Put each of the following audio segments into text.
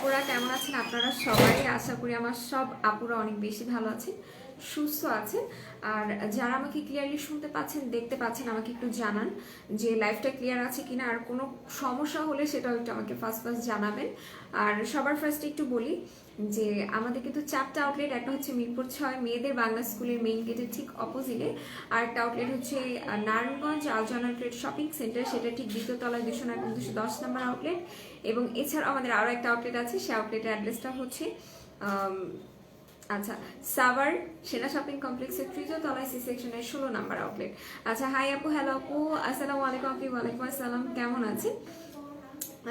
আপুরা কেমন আছেন আপনারা সবাই? আশা করি আমার সব আপুরা অনেক বেশি ভালো আছেন, সুস্থ আছেন। আর যারা আমাকে ক্লিয়ারলি শুনতে পাচ্ছেন, দেখতে পাচ্ছেন, আমাকে একটু জানান যে লাইফটা ক্লিয়ার আছে কিনা। আর কোনো সমস্যা হলে সেটাও একটু আমাকে ফার্স্ট জানাবেন। আর সবার ফার্স্টে একটু বলি যে আমাদের কিন্তু চারটা আউটলেট, একটা হচ্ছে মিরপুর 6 মেয়েদের বাংলা স্কুলের মেইন গেটের ঠিক অপোজিটে, আর একটা আউটলেট হচ্ছে নারায়ণগঞ্জ আলজানা ট্রেড শপিং সেন্টার, সেটা ঠিক দ্বিতীয় তলায় 209 এবং 210 নম্বর আউটলেট। এবং এছাড়াও আমাদের আরও একটা আউটলেট আছে, সেই আউটলেটের অ্যাড্রেসটা হচ্ছে আচ্ছা সাভার সেনা শপিং কমপ্লেক্সের তৃতীয় তলায় সি সেকশনের 16 নাম্বার আউটলেট। আচ্ছা হাই আপু, হ্যালো আপু, আসসালামু আলাইকুম আপনি। ওয়ালাইকুম আসসালাম, কেমন আছেন?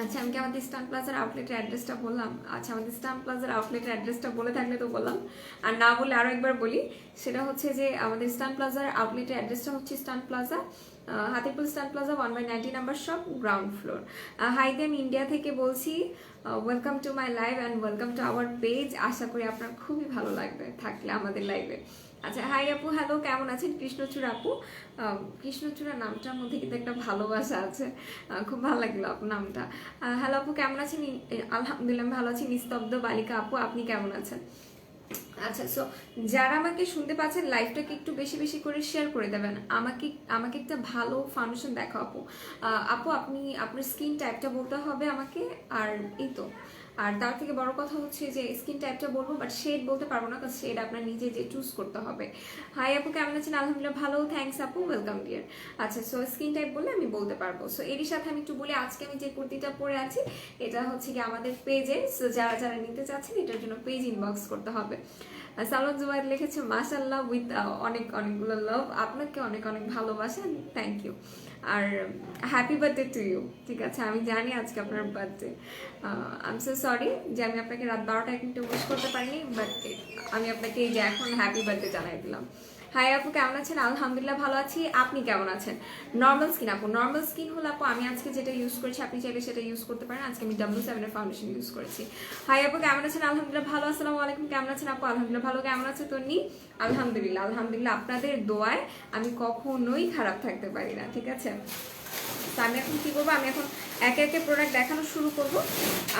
আচ্ছা আমি কি আমাদের স্টান প্লাজার আউটলেটের অ্যাড্রেসটা বললাম? আচ্ছা আমাদের স্টান প্লাজার আউটলেটের অ্যাড্রেসটা বলে থাকলে তো বললাম, আর না বলে আরও একবার বলি। সেটা হচ্ছে যে আমাদের স্টান প্লাজার আউটলেটের অ্যাড্রেসটা হচ্ছে Stan Plaza, Hatipur Stan Plaza 1/90 number shop, ground floor. Hi দেম ইন্ডিয়া থেকে বলছি, welcome to my live and welcome to our page. আশা করি আপনার খুবই ভালো লাগবে থাকলে আমাদের লাইভে। আচ্ছা হাই আপু, হ্যালো, কেমন আছেন? কৃষ্ণচূড়া আপু, কৃষ্ণচূড়া নামটার মধ্যে কিন্তু একটা ভালোবাসা আছে, খুব ভালো লাগলো আপনার নামটা। হ্যালো আপু, কেমন আছেন? আলহামদুলিল্লাহ ভালো আছি। নিস্তব্ধ বালিকা আপু, আপনি কেমন আছেন? আচ্ছা সো যারা আমাকে শুনতে পাচ্ছেন, লাইভটাকে একটু বেশি বেশি করে শেয়ার করে দেবেন। আমাকে আমাকে একটা ভালো ফাউন্ডেশন দেখাও আপু। আপু আপনি আপনার স্কিন টাইপটা বলতে হবে আমাকে, আর এই তো। আর তার থেকে বড় কথা হচ্ছে যে স্কিন টাইপটা বলবো, বাট শেড বলতে পারবো না, কারণ শেড আপনার নিজে যে চুজ করতে হবে। হাই আপু, কেমন আছেন? আলহামদুলিল্লাহ ভালো, থ্যাংকস আপু, ওয়েলকাম ডিয়ার। আচ্ছা সো স্কিন টাইপ বললে আমি বলতে পারবো। সো এরই সাথে আমি একটু বলি, আজকে আমি যে কুর্তিটা পরে আছি এটা হচ্ছে কি আমাদের পেজে, সো যারা যারা নিতে চাচ্ছেন এটার জন্য পেজ ইনবক্স করতে হবে। সালমান জুবাইর লিখেছে মাশাআল্লাহ উইথ অনেক অনেকগুলো লাভ, আপনাকে অনেক অনেক ভালোবাসা, থ্যাংক ইউ। আর হ্যাপি বার্থডে টু ইউ। ঠিক আছে, আমি জানি আজকে আপনার birthday. I am so sorry যে আমি আপনাকে রাত 12টায় কিন্তু উইশ করতে পারিনি, বাট আমি আপনাকে এই যে এখন হ্যাপি বার্থডে জানাই দিলাম। হাই আপু, কেমন আছেন? আলহামদুলিল্লাহ ভালো আছি, আপনি কেমন আছেন? নর্মাল স্কিন আপু, নর্মাল স্কিন হলে আপু আমি আজকে যেটা ইউজ করেছি আপনি চাইলে সেটা ইউজ করতে পারেন। আজকে আমি W7 এর ফাউন্ডেশন ইউজ করেছি। হাই আপু, কেমন আছেন? আলহামদুলিল্লাহ ভালো, আসসালামু আলাইকুম, কেমন আছেন আপু? আলহামদুলিল্লাহ ভালো, কেমন আছে তন্নি? আলহামদুলিল্লাহ আলহামদুলিল্লাহ, আপনাদের দোয়ায় আমি কখনোই খারাপ থাকতে পারি না। ঠিক আছে, তো আমি এখন কী করবো, আমি এখন একে একে প্রোডাক্ট দেখানো শুরু করব।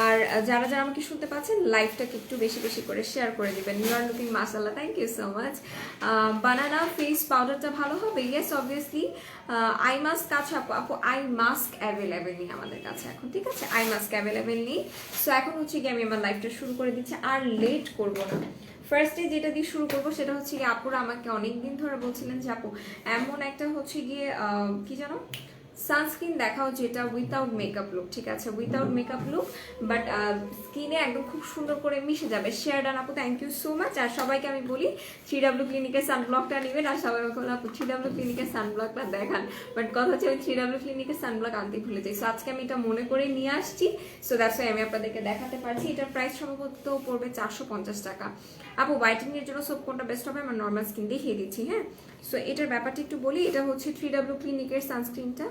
আর যারা যারা আমাকে শুনতে পাচ্ছেন লাইভটাকে একটু বেশি বেশি করে শেয়ার করে দিবেন। ইউ আর লুকিং মাশাআল্লাহ, thank you so much. Banana face পাউডারটা ভালো হবে? Yes obviously. আই মাস্ক আছে আপু? আপু আই মাস্ক অ্যাভেলেবেল নেই আমাদের কাছে এখন, ঠিক আছে, আই মাস্ক অ্যাভেলেবেল নেই। সো এখন হচ্ছে কি আমি আমার লাইভটা শুরু করে দিচ্ছি, আর লেট করব না। ফার্স্টে যেটা দিয়ে শুরু করবো সেটা হচ্ছে গিয়ে, আপুরা আমাকে অনেকদিন ধরে বলছিলেন যে আপু এমন একটা হচ্ছে গিয়ে কি জানো সানস্ক্রিন দেখাও যেটা উইথাউট মেকআপ লুক। ঠিক আছে, উইথাউট মেকআপ লুক, বাট স্কিনে একদম খুব সুন্দর করে মিশে যাবে। শেয়ার ডান আপু, থ্যাংক ইউ সো মাচ। আর সবাইকে আমি বলি 3W ক্লিনিকের সানব্লকটা নেবেন, আর সবাই বলে আপু 3W ক্লিনিকের সানব্লকটা দেখান, বাট কথা হচ্ছে আমি 3W ক্লিনিকের সানব্লক আনতে ভুলে যাই। সো আজকে আমি এটা মনে করে নিয়ে আসছি, সো দ্যাটস ওয়াই আমি আপনাদেরকে দেখাতে পারছি। এটার প্রাইস সম্ভবত পড়বে 450 টাকা। আপু হোয়াইটেনিং এর জন্য সোপ কোনটা বেস্ট হবে? আমার নর্মাল স্কিন দেখিয়ে দিচ্ছি। হ্যাঁ, সো এটার ব্যাপারটা একটু বলি। এটা হচ্ছে 3W ক্লিনিকের সানস্ক্রিনটা,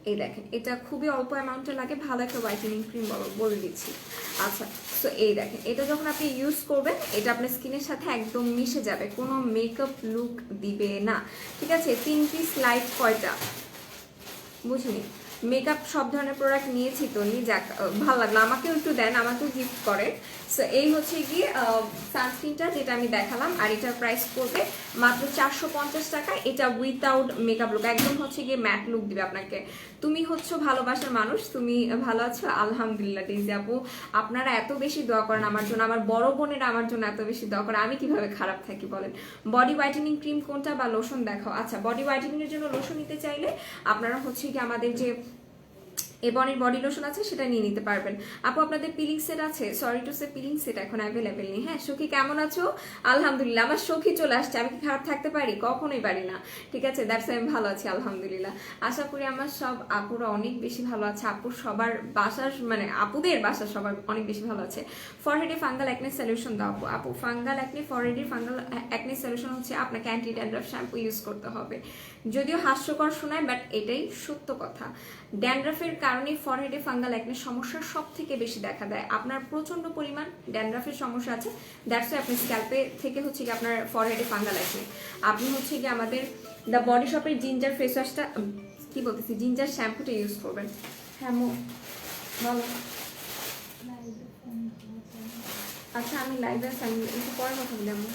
এই দেখেন, এটা খুবই অল্প অ্যামাউন্টে লাগে, ভালো একটা হোয়াইটেনিং ক্রিম বলে দিচ্ছি। আচ্ছা সো এই দেখেন, এটা যখন আপনি ইউজ করবেন এটা আপনার স্কিনের সাথে একদম মিশে যাবে, কোনো মেকআপ লুক দিবে না। ঠিক আছে, 3 পিস লাইট কয়টা বুঝিনি। মেকআপ সব ধরনের প্রোডাক্ট নিয়েছি তো যাক, ভালো লাগলো, আমাকেও একটু দেন, আমাকেও গিফট করে। সো এই হচ্ছে গিয়ে সানস্ক্রিনটা যেটা আমি দেখালাম, আর এটার প্রাইস পড়বে মাত্র 450 টাকা। এটা উইথাউট মেকআপ লুক, একদম হচ্ছে গিয়ে ম্যাট লুক দিবে আপনাকে। তুমি হচ্ছে ভালোবাসার মানুষ, তুমি ভালো আছো? আলহামদুলিল্লাহ। ডেইজি আপু, আপনারা এত বেশি দোয়া করেন আমার জন্য, আমার বড় বোনেরা আমার জন্য এত বেশি দোয়া করে, আমি কিভাবে খারাপ থাকি বলেন? বডি হোয়াইটেনিং ক্রিম কোনটা বা লোশন দেখাও? আচ্ছা বডি হোয়াইটেনিং এর জন্য লোশন নিতে চাইলে আপনারা হচ্ছে কি আমাদের যে এবনির বডি লোশন আছে সেটা নিয়ে নিতে পারবেন। আপু আপনাদের পিলিং সেট আছে? Sorry to say peeling set এখন অ্যাভেলেবেল নেই। হ্যাঁ সখী, কেমন আছো? আলহামদুলিল্লাহ, আমার সখী চলে আসছে, আমি কি খারাপ থাকতে পারি? কখনোই পারি না। ঠিক আছে, দ্যাটস আমি ভালো আছি আলহামদুলিল্লাহ। আশা করি আমার সব আপুরা অনেক বেশি ভালো আছে। আপুর সবার বাসার মানে আপুদের বাসার সবার অনেক বেশি ভালো আছে। ফরহেডে ফাঙ্গাল অ্যাকনে সলিউশন দাও আপু। আপু ফাঙ্গাল অ্যাকনে, ফরহেডে ফাঙ্গাল অ্যাকনে সলিউশন হচ্ছে আপনাকে অ্যান্টি ড্যান্ড্রাফ শ্যাম্পু ইউজ করতে হবে। যদিও হাস্যকর শোনায়, বাট এটাই সত্য কথা। ড্যান্ড্রাফের কারণে ফরহেডে ফাঙ্গাল অ্যাকনে সমস্যা সব থেকে বেশি দেখা দেয়। আপনার প্রচন্ড পরিমাণ ড্যান্ড্রাফের সমস্যা আছে, দ্যাটস ওয়াই আপনি স্ক্যাল্পে থেকে হচ্ছে কি আপনার ফরহেডে ফাঙ্গাল অ্যাকনে। আপনি হচ্ছে কি আমাদের দ্য বডি শপের জিঞ্জার ফেস ওয়াশটা, কি বলতেছি, জিঞ্জার শ্যাম্পুটা ইউজ করবেন। হ্যাঁ বলো। আচ্ছা আমি লাইভে একটু পরে কথা বলি আমি।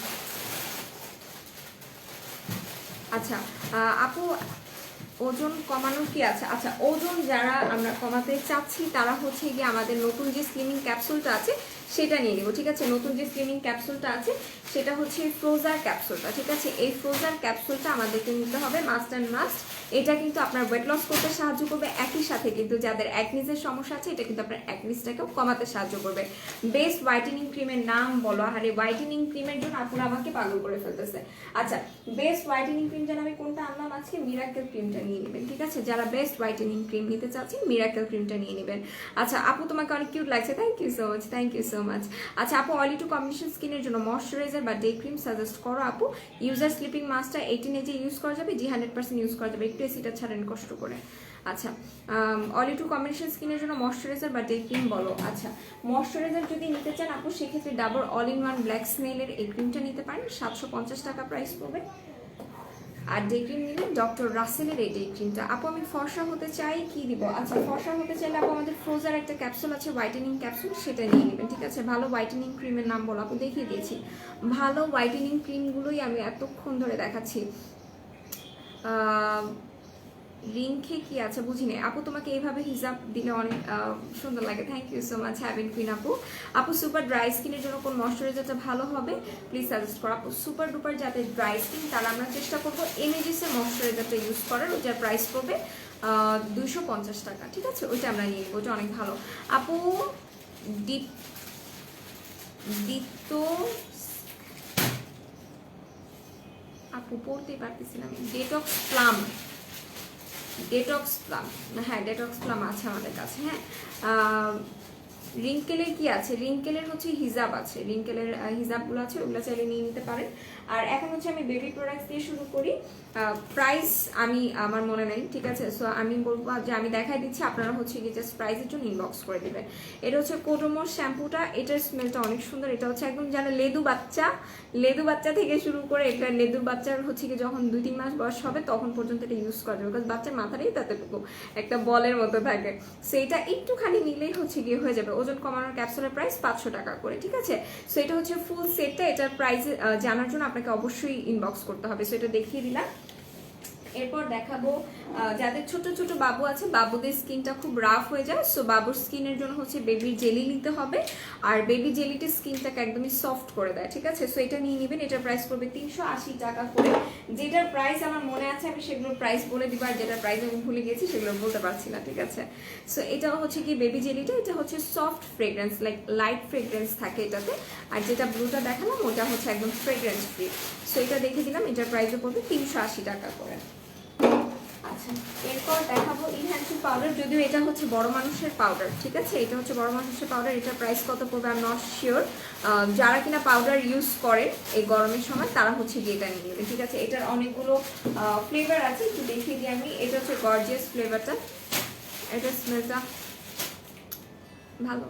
আচ্ছা আপু ওজন কমানোর কি আছে? আচ্ছা ওজন যারা আমরা কমাতে চাচ্ছি তারা হচ্ছে গিয়ে আমাদের নতুন যে স্লিমিং ক্যাপসুলটা আছে সেটা নিয়ে নেবো, ঠিক আছে? নতুন যে স্লিমিং ক্যাপসুলটা আছে সেটা হচ্ছে ফ্রোজার ক্যাপসুলটা, ঠিক আছে? এই ফ্রোজার ক্যাপসুলটা আমাদেরকে নিতে হবে মাস্ট অ্যান্ড মাস্ট। এটা কিন্তু আপনার ওয়েট লস করতে সাহায্য করবে, একই সাথে কিন্তু যাদের অ্যাকনিজের সমস্যা আছে এটা কিন্তু আপনার অ্যাকনিজটাকেও কমাতে সাহায্য করবে। বেস্ট হোয়াইটেনিং ক্রিমের নাম বলো, আরে হোয়াইটেনিং ক্রিমের জন্য আপুরা আমাকে পাগল করে ফেলতেছে। আচ্ছা বেস্ট হোয়াইটেনিং ক্রিম যেন আমি কোনটা আনলাম আজকে, মিরাকেল ক্রিমটা নিয়ে নেবেন, ঠিক আছে? যারা বেস্ট হোয়াইটেনিং ক্রিম নিতে চাচ্ছেন মিরাকেল ক্রিমটা নিয়ে নেবেন। আচ্ছা আপু তোমাকে অনেক কিউট লাগছে, thank you so much, thank you so much. আচ্ছা আপু অয়েলি টু কম্বিনেশন স্কিনের জন্য ময়শ্চারাইজার বা ডে ক্রিম সাজেস্ট করো আপু। ইউজার স্লিপিং মাস্কটা 18 এজে ইউজ করা যাবে, জি 100% ইউজ করা যাবে, একটু এসিটা ছাড়েন কষ্ট করে। আচ্ছা অয়েলি টু কম্বিনেশন স্কিনের জন্য ময়শ্চারাইজার বা ডে ক্রিম বলো। আচ্ছা ময়শ্চারাইজার যদি নিতে চান আপু সেক্ষেত্রে Dabur all in one black স্নেলের এই ক্রিমটা নিতে পারেন, 750 টাকা প্রাইস পড়বে। আর ডে ক্রিম নিলে ডক্টর রাসেলের এই ডে ক্রিমটা। আপু আমি ফর্সা হতে চাই কি দিব? আচ্ছা ফর্সা হতে চাইলে আপু আমাদের ফ্রোজার একটা ক্যাপসুল আছে হোয়াইটেনিং ক্যাপসুল, সেটা নিয়ে নেবেন, ঠিক আছে? ভালো হোয়াইটেনিং ক্রিমের নাম বলো আপু, দেখিয়ে দিয়েছি ভালো হোয়াইটেনিং ক্রিমগুলোই আমি এতক্ষণ ধরে দেখাচ্ছি। রিংকে কি আছে বুঝিনি আপু, তোমাকে এইভাবে হিজাব দিলে অনেক সুন্দর লাগে, thank you so much heaven queen আপু। আপু সুপার ড্রাই স্কিনের জন্য কোন ময়শ্চারাইজারটা ভালো হবে প্লিজ সাজেস্ট করো আপু। সুপার ডুপার যাদের ড্রাই স্কিন তারা আমরা চেষ্টা করবো এমএজিসের ময়শ্চারাইজারটা ইউজ করার, ওইটার প্রাইস পড়বে 250 টাকা, ঠিক আছে? ওইটা আমরা নিয়ে নেবো, ওটা অনেক ভালো। আপু দিতো আপু পড়তেই পারতেছিলাম, ডেটক্স প্লাম, ডেটক্স প্লাম, হ্যাঁ ডেটক্স প্লাম আছে আমাদের কাছে। হ্যাঁ রিঙ্কেলের কি আছে? রিঙ্কেলের হচ্ছে হিজাব আছে, রিঙ্কেলের হিজাবগুলো আছে, ওগুলো চাইলে নিয়ে নিতে পারেন। আর এখন হচ্ছে আমি বেবি প্রোডাক্টস দিয়ে শুরু করি। প্রাইস আমি আমার মনে নেই, ঠিক আছে? সো আমি বলবো যে আমি দেখাই দিচ্ছি, আপনারা হচ্ছে কি জাস্ট প্রাইসের জন্য ইনবক্স করে দেবেন। এটা হচ্ছে কোডোমোর শ্যাম্পুটা, এটার স্মেলটা অনেক সুন্দর। এটা হচ্ছে একদম যেন লেদু বাচ্চা থেকে শুরু করে, এটা লেদুর বাচ্চার হচ্ছে কি যখন 2-3 মাস বয়স হবে তখন পর্যন্ত এটা ইউজ করা যাবে, বিকজ বাচ্চার মাথাটাই তাতেটুকু একটা বলের মতো থাকে। সো এটা একটুখানি নিলেই হচ্ছে গিয়ে হয়ে যাবে। ওজন কমানোর ক্যাপসুলের প্রাইস 500 টাকা করে, ঠিক আছে? সো এটা হচ্ছে ফুল সেটটা, এটার প্রাইস জানার জন্য আপনাকে অবশ্যই ইনবক্স করতে হবে। সো এটা দেখিয়ে দিলাম। এরপর দেখাবো যাদের ছোট ছোট বাবু আছে, বাবুদের স্কিনটা খুব রাফ হয়ে যায়, সো বাবুর স্কিনের জন্য হচ্ছে বেবির জেলি নিতে হবে। আর বেবি জেলিটা স্কিনটাকে একদমই সফট করে দেয়, ঠিক আছে? সো এটা নিয়ে নেবেন, এটার প্রাইস পড়বে 380 টাকা করে। যেটার প্রাইস আমার মনে আছে আমি সেগুলোর প্রাইস বলে দিব, আর যেটার প্রাইস আমি ভুলে গেছি সেগুলো বলতে পারছি না, ঠিক আছে? সো এটা হচ্ছে কি বেবি জেলিটা, এটা হচ্ছে soft fragrance, like light fragrance থাকে এটাতে। আর যেটা ব্লুটা দেখালাম ওটা হচ্ছে একদম ফ্রেগ্রেন্স ফ্রি। সো এটা দেখে দিলাম, এটার প্রাইসও পড়বে 380 টাকা করে। আচ্ছা এরপর দেখাবো ইনহ্যান্সিং পাউডার, যদিও এটা হচ্ছে বড় মানুষের পাউডার, ঠিক আছে? এটা হচ্ছে বড় মানুষের পাউডার, এটার প্রাইস কত পড়বে আই এম নট শিওর। যারা কিনা পাউডার ইউজ করে এই গরমের সময় তারা হচ্ছে গিয়ে এটা নিয়ে নেবে, ঠিক আছে? এটার অনেকগুলো ফ্লেভার আছে, একটু দেখিয়ে দিই আমি। এটা হচ্ছে গর্জিয়াস ফ্লেভারটা, এটার স্মেলটা ভালো।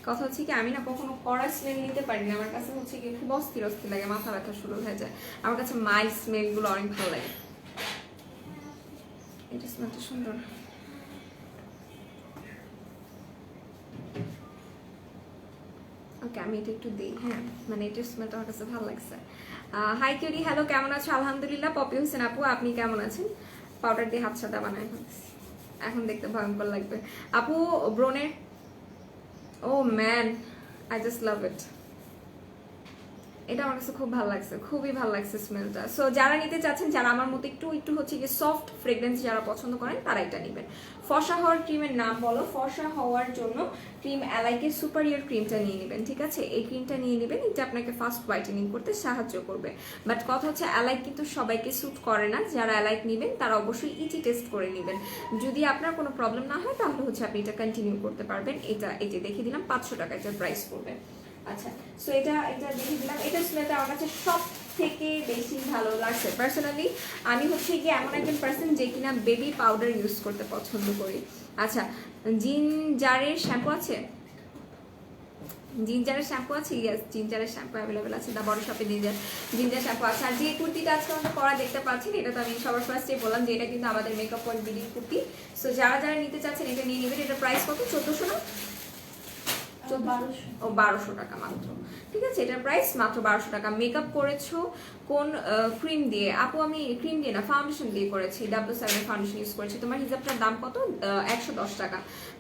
কথা হচ্ছে কি আমি না কখনো কড়া স্মেল নিতে পারি না, আমার কাছে হচ্ছে কি খুব অস্থির লাগে, মাথা ব্যথা শুরু হয়ে যায়। আমার কাছে মাইল্ড স্মেলগুলো অনেক ভালো লাগে। এটা স্মেলটা সুন্দর। ওকে আমি এটা একটু দিই, হ্যাঁ মানে এটার স্মেলটা আমার কাছে ভালো লাগছে। হাই কিউরি, হ্যালো কেমন আছো? আলহামদুলিল্লাহ। পপি হোসেন আপু আপনি কেমন আছেন? পাউডার দিয়ে হাত সাদা বানায় এখন দেখতে ভয়ঙ্কর লাগবে আপু। ব্রোনের ও ম্যান আই জাস্ট লাভ ইট, এটা আমার কাছে খুব ভালো লাগছে, খুবই ভালো লাগছে স্মেলটা। সো যারা নিতে চাচ্ছেন, যারা আমার মতো একটু হচ্ছে গিয়ে সফট ফ্রেগ্রেন্স যারা পছন্দ করেন তারা এটা নেবেন। ফর্সা হওয়ার ক্রিমের নাম বলো। ফর্সা হওয়ার জন্য ক্রিম অ্যালাইকের সুপারিয়র ক্রিমটা নিয়ে নেবেন, ঠিক আছে? এই ক্রিমটা নিয়ে নেবেন, এটা আপনাকে ফাস্ট হোয়াইটেনিং করতে সাহায্য করবে। বাট কথা হচ্ছে অ্যালাইক কিন্তু সবাইকে স্যুট করে না, যারা অ্যালাইক নেবেন তারা অবশ্যই ইটি টেস্ট করে নেবেন। যদি আপনার কোনো প্রবলেম না হয় তাহলে হচ্ছে আপনি এটা কন্টিনিউ করতে পারবেন। এটা দেখিয়ে দিলাম 500 টাকা এটার প্রাইস পড়বে। আচ্ছা সো এটা দেখে দিলাম। এটা স্মেলটা আমার কাছে সব থেকে বেশি ভালো লাগছে পার্সোনালি। আমি হচ্ছে গিয়ে এমন একজন পার্সন যে কিনা বেবি পাউডার ইউজ করতে পছন্দ করি। আচ্ছা জিঞ্জারের শ্যাম্পু আছে? জিঞ্জারের শ্যাম্পু আছে? ইয়েস জিঞ্জারের শ্যাম্পু অ্যাভেলেবেল আছে, দা বড় শপে জিঞ্জার শ্যাম্পু আছে। আর যে কুর্তিটা আজকে আমাদের পরা দেখতে পাচ্ছেন, এটা তো আমি সবার ফার্স্টে বললাম যে এটা কিন্তু আমাদের মেকআপ পয়েন্ট বিডির কুর্তি। সো যারা নিতে চাচ্ছেন এটা নিয়ে নেবেন। এটা প্রাইস কত? 1400 না? ও 1200 টাকা মাত্র, ঠিক আছে। এটার প্রাইস মাত্র 1200 টাকা। মেকআপ করেছো কোন ক্রিম দিয়ে? আপু আমি ক্রিম দিয়ে না, ফাউন্ডেশন দিয়ে করেছি, W7 ফাউন্ডেশন ইউজ করেছি। তোমার হিজাবটার দাম কত? 110 টাকা।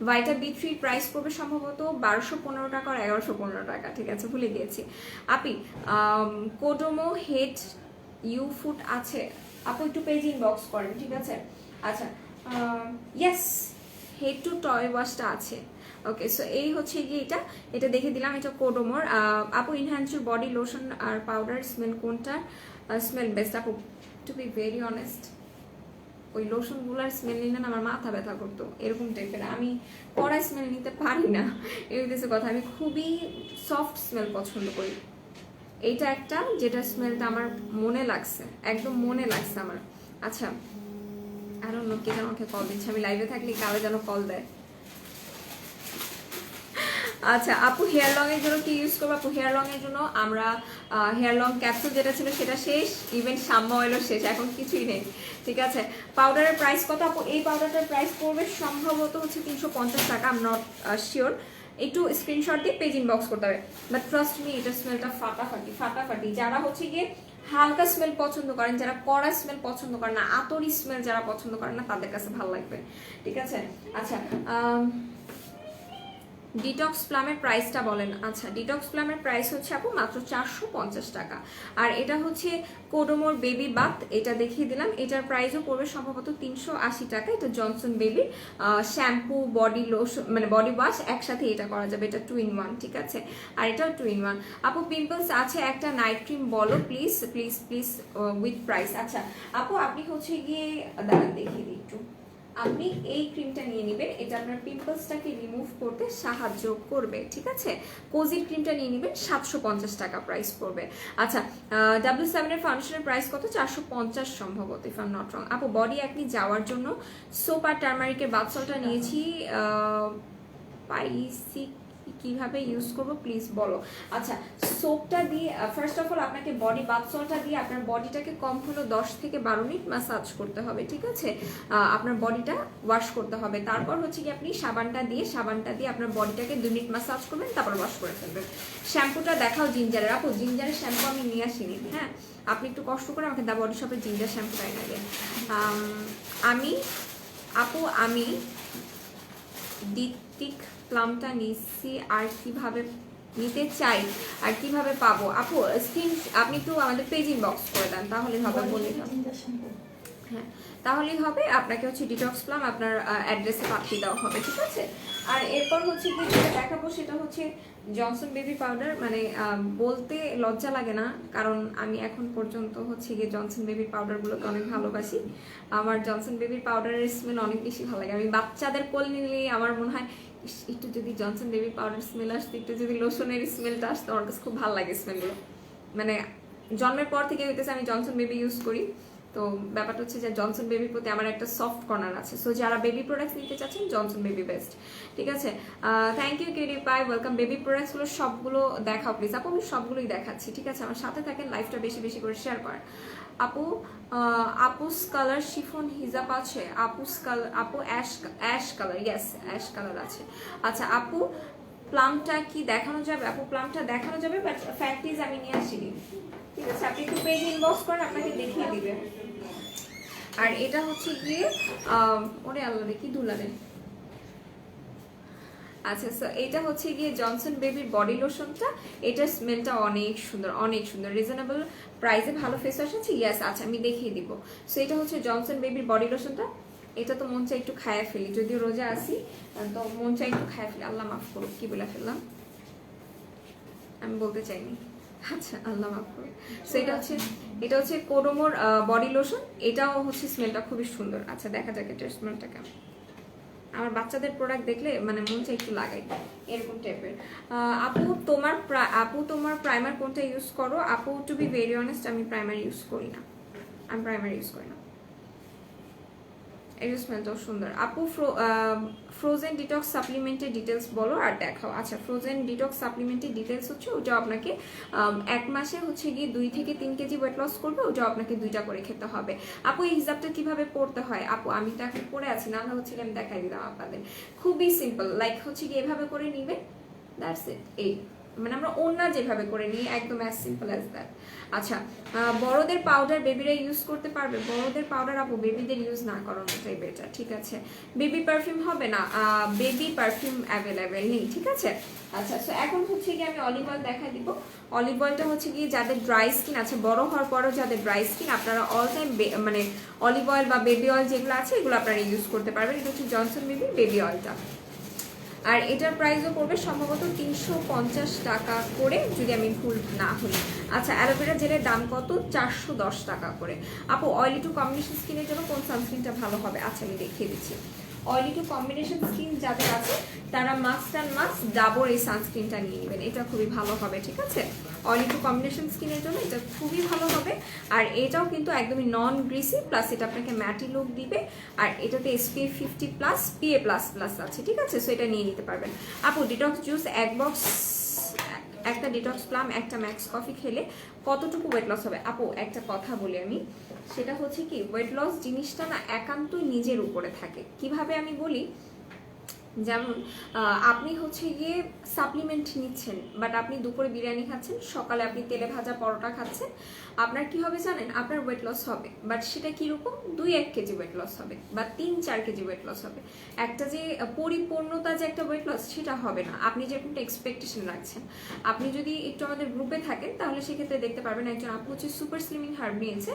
ভাইটা B3 প্রাইস পড়বে সম্ভবত 1215 টাকা আর 1115 টাকা, ঠিক আছে, ভুলে গিয়েছি। আপি কোডোমো হেড ইউ ফুড আছে আপু, একটু পেজ ইনবক্স করেন, ঠিক আছে। আচ্ছা ইয়েস, হেড টু টয় ওয়াশটা আছে। ওকে, সো এই হচ্ছে গিয়ে এটা দেখে দিলাম, এটা কোডোমোর। আপু ইনহ্যান্সর বডি লোশন আর পাউডার স্মেল কোনটা স্মেল বেস্ট? আপু টু বি ভেরি অনেস্ট, ওই লোশনগুলোর স্মেল নিলে না আমার মাথা ব্যথা করতো, এরকম টাইপের। আমি কড়া স্মেল নিতে পারি না, এই হচ্ছে কথা। আমি খুবই সফট স্মেল পছন্দ করি। এইটা একটা যেটা স্মেলটা আমার মনে লাগছে, একদম মনে লাগছে আমার। আচ্ছা আর অন্য কে যেন আমাকে কল দিচ্ছে, আমি লাইভে থাকলে কালে যেন কল দেয়। আচ্ছা আপু হেয়ার লং এর জন্য কি ইউজ করবো? আপু হেয়ার লং এর জন্য আমরা হেয়ার লং ক্যাপসুল যেটা ছিল সেটা শেষ, ইভেন শাম্মা অয়েলও শেষ, এখন কিছুই নেই, ঠিক আছে। পাউডারের প্রাইস কত আপু? এই পাউডারটার প্রাইস পড়বে সম্ভবত হচ্ছে 350 টাকা, আই এম নট শিওর। একটু স্ক্রিনশট দিয়ে পেজ ইনবক্স করতে হবে। বাট ট্রাস্ট মি, এটা স্মেলটা ফাটাফাটি ফাটাফাটি। যারা হচ্ছে গিয়ে হালকা স্মেল পছন্দ করেন, যারা কড়া স্মেল পছন্দ করেন না, আতরি স্মেল যারা পছন্দ করেন না, তাদের কাছে ভালো লাগবে, ঠিক আছে। আচ্ছা ডিটক্স প্লামের প্রাইসটা বলেন। আচ্ছা ডিটক্স প্লামের প্রাইস হচ্ছে আপু মাত্র 450 টাকা। আর এটা হচ্ছে কোডোমোর বেবি বাথ, এটা দেখিয়ে দিলাম, এটার প্রাইসও পড়বে সম্ভবত 380 টাকা। এটা জনসন বেবির শ্যাম্পু বডি লোশন মানে বডি ওয়াশ একসাথে এটা করা যাবে, এটা 2 in 1, ঠিক আছে। আর এটাও 2 in 1। আপু পিম্পলস আছে একটা নাইট ক্রিম বলো please please please with price. আচ্ছা আপু আপনি হচ্ছে গিয়ে দাঁড়ান দেখিয়ে দিই একটু, আপনি এই ক্রিমটা নিয়ে নেবেন, এটা আপনার পিম্পলসটাকে রিমুভ করতে সাহায্য করবে, ঠিক আছে। কোজির ক্রিমটা নিয়ে নেবেন, 750 টাকা প্রাইস পড়বে। আচ্ছা W7 এর ফাউন্ডেশনের প্রাইস কত? 450 সম্ভবত, if I am not wrong. আপু বডি একনি যাওয়ার জন্য সোপ আর টার্মারিকের বাথ সল্টটা নিয়েছি, পাইসি কিভাবে ইউজ করব প্লিজ বলো। আচ্ছা সোপটা দিয়ে ফার্স্ট অফ অল আপনাকে বডি বাথ সল্টটা দিয়ে আপনার বডিটাকে কম হলো 10 থেকে 12 মিনিট ম্যাসাজ করতে হবে, ঠিক আছে। আপনার বডিটা ওয়াশ করতে হবে, তারপর হচ্ছে কি আপনি সাবানটা দিয়ে আপনার বডিটাকে 2 মিনিট ম্যাসাজ করবেন, তারপর ওয়াশ করে ফেলবেন। শ্যাম্পুটা দেখাও জিঞ্জারের। আপু জিঞ্জারের শ্যাম্পু আমি নিয়ে আসিনি, হ্যাঁ আপনি একটু কষ্ট করে আমাকে দা বডি শপের জিঞ্জার শ্যাম্পুটা এনে দেন। আমি ডিটিক প্লামটা নিচ্ছি, আর কিভাবে নিতে চাই আর কিভাবে পাবো? আপু স্ক্রিন আপনি একটু আমাদের পেজ ইনবক্স করে দেন, তাহলে হবে। বলে হ্যাঁ তাহলেই হবে, আপনাকে হচ্ছে ডিটক্স প্লাম আপনার অ্যাড্রেসে পাঠিয়ে দেওয়া হবে, ঠিক আছে। আর এরপর হচ্ছে কি যেটা দেখাবো সেটা হচ্ছে জনসন বেবি পাউডার। মানে বলতে লজ্জা লাগে না, কারণ আমি এখন পর্যন্ত হচ্ছে গিয়ে জনসন বেবির পাউডারগুলোকে অনেক ভালোবাসি। আমার জনসন বেবির পাউডারের স্মেল অনেক বেশি ভালো লাগে। আমি বাচ্চাদের কোল নিলে আমার মনে হয় একটু যদি জনসন বেবি পাউডার স্মেল আসতো, একটু যদি লোশনের স্মেলটা আসতো, আমার কাছে খুব ভালো লাগে স্মেলগুলো। মানে জন্মের পর থেকে হইতেছে আমি জনসন বেবি ইউজ করি, তো ব্যাপারটা হচ্ছে যে জনসন বেবির প্রতি আমার একটা সফট কর্নার আছে। সো যারা বেবি প্রোডাক্টস নিতে চাচ্ছেন জনসন বেবি বেস্ট, ঠিক আছে। Thank you cutie pie, welcome. Baby প্রোডাক্টসগুলো সবগুলো দেখাও প্লিজ। আপু আমি সবগুলোই দেখাচ্ছি, ঠিক আছে। আমার সাথে থাকেন, লাইফটা বেশি বেশি করে শেয়ার করেন। আপুস কালার শিফন হিজাব আছে? আপু ash colour, yes ash colour আছে। আচ্ছা আপু প্লামটা কি দেখানো যাবে? আপু প্লামটা দেখানো যাবে, বাট ফ্যাক্ট ইজ আমি নিয়ে আসিনি, ঠিক আছে। আপনি একটু পেজ ইনবক্স করেন, আপনাকে দেখিয়ে দিবে। আর এটা হচ্ছে গিয়ে ওরে আল্লাহ রে কি দুলারে। আচ্ছা সো এটা হচ্ছে গিয়ে জনসন বেবির বডি লোশনটা, এটার স্মেলটা অনেক সুন্দর, অনেক সুন্দর। রিজনেবল প্রাইসে ভালো ফেস ওয়াশ আছে, ইয়েস আচ্ছা আমি দেখিয়ে দিব। সো এটা হচ্ছে জনসন বেবির বডি লোশনটা। এটা তো মন চাই একটু খায়া ফেলি, যদিও রোজা আসি তো মন চাই একটু খায়া ফেলি। আল্লাহ মাফ করুক, কি বলে ফেললাম আমি বলতে চাইনি। আচ্ছা আল্লাহ মাফ করুক। সো এটা হচ্ছে কোডোমোর বডি লোশন, এটাও হচ্ছে স্মেলটা খুবই সুন্দর। আচ্ছা দেখা যাক এটার স্মেলটা কেমন। আমার বাচ্চাদের প্রোডাক্ট দেখলে মানে মন চাই একটু লাগাই, এরকম টাইপের। আপু তোমার প্রাইমার কোনটা ইউজ করো? আপু টু বি ভেরি অনেস্ট আমি প্রাইমার ইউজ করি না, এই স্মেলটাও সুন্দর। আপু ফ্রোজেন ডিটক্স সাপ্লিমেন্টের ডিটেলস বলো আর দেখাও। আচ্ছা ফ্রোজেন ডিটক্স সাপ্লিমেন্টের ডিটেলস হচ্ছে ওটা আপনাকে 1 মাসে হচ্ছে গিয়ে 2 থেকে 3 কেজি ওয়েট লস করবে, ওটা আপনাকে 2টা করে খেতে হবে। আপু এই হিসাবটা কিভাবে পড়তে হয়? আপু আমি তো এখন পড়ে আছি না, হচ্ছে আমি দেখাই দিলাম আপনাদের। খুবই সিম্পল, লাইক হচ্ছে গিয়ে এভাবে করে নিবে, দ্যাটস ইট। এই মানে আমরা ওড়না যেভাবে করে নিই একদম অ্যাজ সিম্পল অ্যাজ দ্যাট। আচ্ছা, বড়দের পাউডার বেবিরা ইউজ করতে পারবে? বড়দের পাউডার আপু বেবিদের ইউজ না করানোটাই বেটার, ঠিক আছে? বেবি পারফিউম হবে না, বেবি পারফিউম অ্যাভেলেবেল নেই, ঠিক আছে? আচ্ছা, সো এখন হচ্ছে গিয়ে আমি অলিভ অয়েল দেখা দিব। অলিভ অয়েলটা হচ্ছে গিয়ে যাদের ড্রাই স্কিন আছে, বড় হওয়ার পরও যাদের ড্রাই স্কিন, আপনারা অল টাইম মানে অলিভ অয়েল বা বেবি অয়েল যেগুলো আছে এগুলো আপনারা ইউজ করতে পারবেন। এটা হচ্ছে জনসন বেবি বেবি অয়েলটা। আর এটার প্রাইসও পড়বে সম্ভবত 350 টাকা করে, যদি আমি ভুল না হই। আচ্ছা, অ্যালোভেরা জেলের দাম কত? 410 টাকা করে। আপু অয়েলি টু কম্বিনেশন স্কিনের জন্য কোন সানস্ক্রিনটা ভালো হবে? আচ্ছা, আমি দেখিয়ে দিচ্ছি। অয়েলি টু কম্বিনেশন স্কিন যাদের আছে তারা মাস্ট অ্যান্ড মাস্ট ডাবর এই সানস্ক্রিনটা নিয়ে নেবেন, এটা খুবই ভালো হবে, ঠিক আছে? অয়েলি টু কম্বিনেশন স্কিনের জন্য এটা খুবই ভালো হবে। আর এটাও কিন্তু একদমই নন গ্রিসি, প্লাস এটা আপনাকে ম্যাটি লুক দিবে। আর এটাতে SPF 50 plus PA plus plus আছে, ঠিক আছে? সো এটা নিয়ে নিতে পারবেন। আপু ডিটক্স জুস এক বক্স, একটা ডিটক্স প্লাম, একটা ম্যাক্স কফি খেলে কতটুকু ওয়েট লস হবে? আপু একটা কথা বলি আমি, সেটা হচ্ছে কি, ওয়েট লস জিনিসটা না একান্তই নিজের উপরে থাকে। কিভাবে আমি বলি, যেমন আপনি হচ্ছে গিয়ে সাপ্লিমেন্ট নিচ্ছেন, বাট আপনি দুপুরে বিরিয়ানি খাচ্ছেন, সকালে আপনি তেলে ভাজা পরোটা খাচ্ছেন, আপনার কি হবে জানেন? আপনার ওয়েট লস হবে, বাট সেটা কীরকম? 2-1 কেজি ওয়েট লস হবে বা 3-4 কেজি ওয়েট লস হবে। একটা যে পরিপূর্ণতা যে একটা ওয়েট লস, সেটা হবে না আপনি যেরকমটা এক্সপেকটেশন রাখছেন। আপনি যদি একটু আমাদের গ্রুপে থাকেন তাহলে সেক্ষেত্রে দেখতে পারবেন, একজন আপু হচ্ছে সুপার স্লিমিং হার্ব নিয়েছে।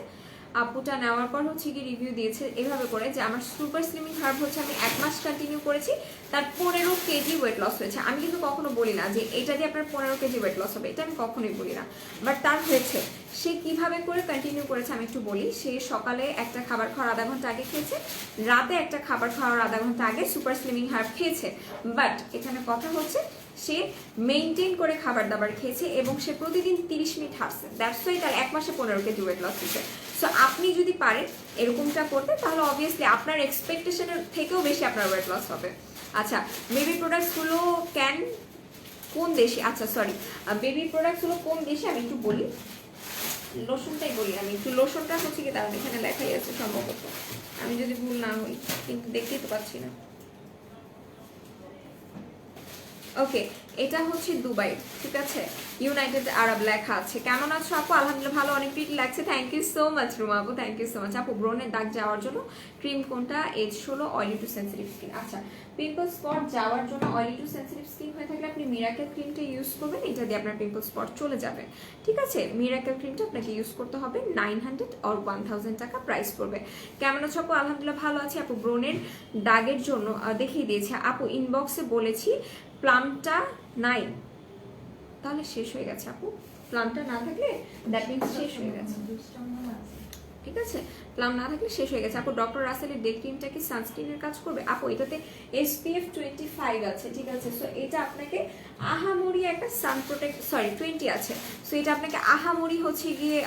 আপুটা নেওয়ার পর হচ্ছে কি রিভিউ দিয়েছে এভাবে করে যে আমার সুপার স্লিমিং হার্ব হচ্ছে আমি 1 মাস কন্টিনিউ করেছি, তার 15 কেজি ওয়েট লস হয়েছে। আমি কিন্তু কখনো বলি না যে এটা দিয়ে আপনার 15 কেজি ওয়েট লস হবে, এটা আমি কখনোই বলি না, বাট তার হয়েছে। সে কিভাবে করে কন্টিনিউ করেছে আমি একটু বলি। সে সকালে একটা খাবার খাওয়ার আধা ঘন্টা আগে খেয়েছে, রাতে একটা খাবার খাওয়ার আধা ঘন্টা আগে সুপার স্লিমিং হার্ব খেয়েছে। বাট এখানে কথা হচ্ছে সে মেইনটেইন করে খাবার দাবার খেয়েছে এবং সে প্রতিদিন 30 মিনিট হাঁটছে। দ্যাটস ওয়াই তার 1 মাসে 15 কেজি ওয়েট লস হয়েছে। সো আপনি যদি পারেন এরকমটা করতে, তাহলে অবভিয়াসলি আপনার এক্সপেকটেশনের থেকেও বেশি আপনার ওয়েট লস হবে। আচ্ছা, বেবি প্রোডাক্টসগুলো কোন দেশে? আচ্ছা সরি, বেবি প্রোডাক্টসগুলো কোন দেশে আমি একটু বলি, লোশনটাই বলি আমি একটু। লোশনটা হচ্ছে কি, তার এখানে লেখাই আছে সম্ভবত, আমি যদি ভুল না হই, কিন্তু দেখতেই তো পাচ্ছি না। ওকে, এটা হচ্ছে দুবাই, ঠিক আছে? ইউনাইটেড আরব লেখা আছে। কেমন আছো আপু? আলহামদুলিল্লাহ ভালো, অনেক প্রিটি লাগছে। Thank you so much Ruma আপু, থ্যাংক ইউ সো মাচ। আপু ব্রণের দাগ যাওয়ার জন্য ক্রিম কোনটা? Age 16, oily to sensitive skin. আচ্ছা, পিম্পল স্পট যাওয়ার জন্য অয়েলি টু সেন্সিটিভ স্কিন হয়ে থাকলে আপনি মিরাকেল ক্রিমটা ইউজ করবেন, এটা দিয়ে আপনার পিম্পল স্পট চলে যাবে, ঠিক আছে? মিরাকেল ক্রিমটা আপনাকে ইউজ করতে হবে, 900 or 1000 টাকা প্রাইস পড়বে। কেমন আছো আপু? আলহামদুলিল্লাহ ভালো আছে আপু। ব্রণের দাগের জন্য দেখিয়ে দিয়েছে আপু, ইনবক্সে বলেছি প্লামটা নাই, তাহলে শেষ হয়ে গেছে আপু। প্লামটা না থাকলে দ্যাট মিন্স শেষ হয়ে গেছে, ঠিক আছে? প্লাম না থাকলে শেষ হয়ে গেছে আপু। ডক্টর রাসেলের ডে ক্রিমটা কি সানস্ক্রিনের কাজ করবে? আপু এটাতে SPF 25 আছে, ঠিক আছে? সো এটা আপনাকে আহামরি একটা সান প্রোটেক্ট, সরি 20 আছে, সো এটা আপনাকে আহামরি হচ্ছে গিয়ে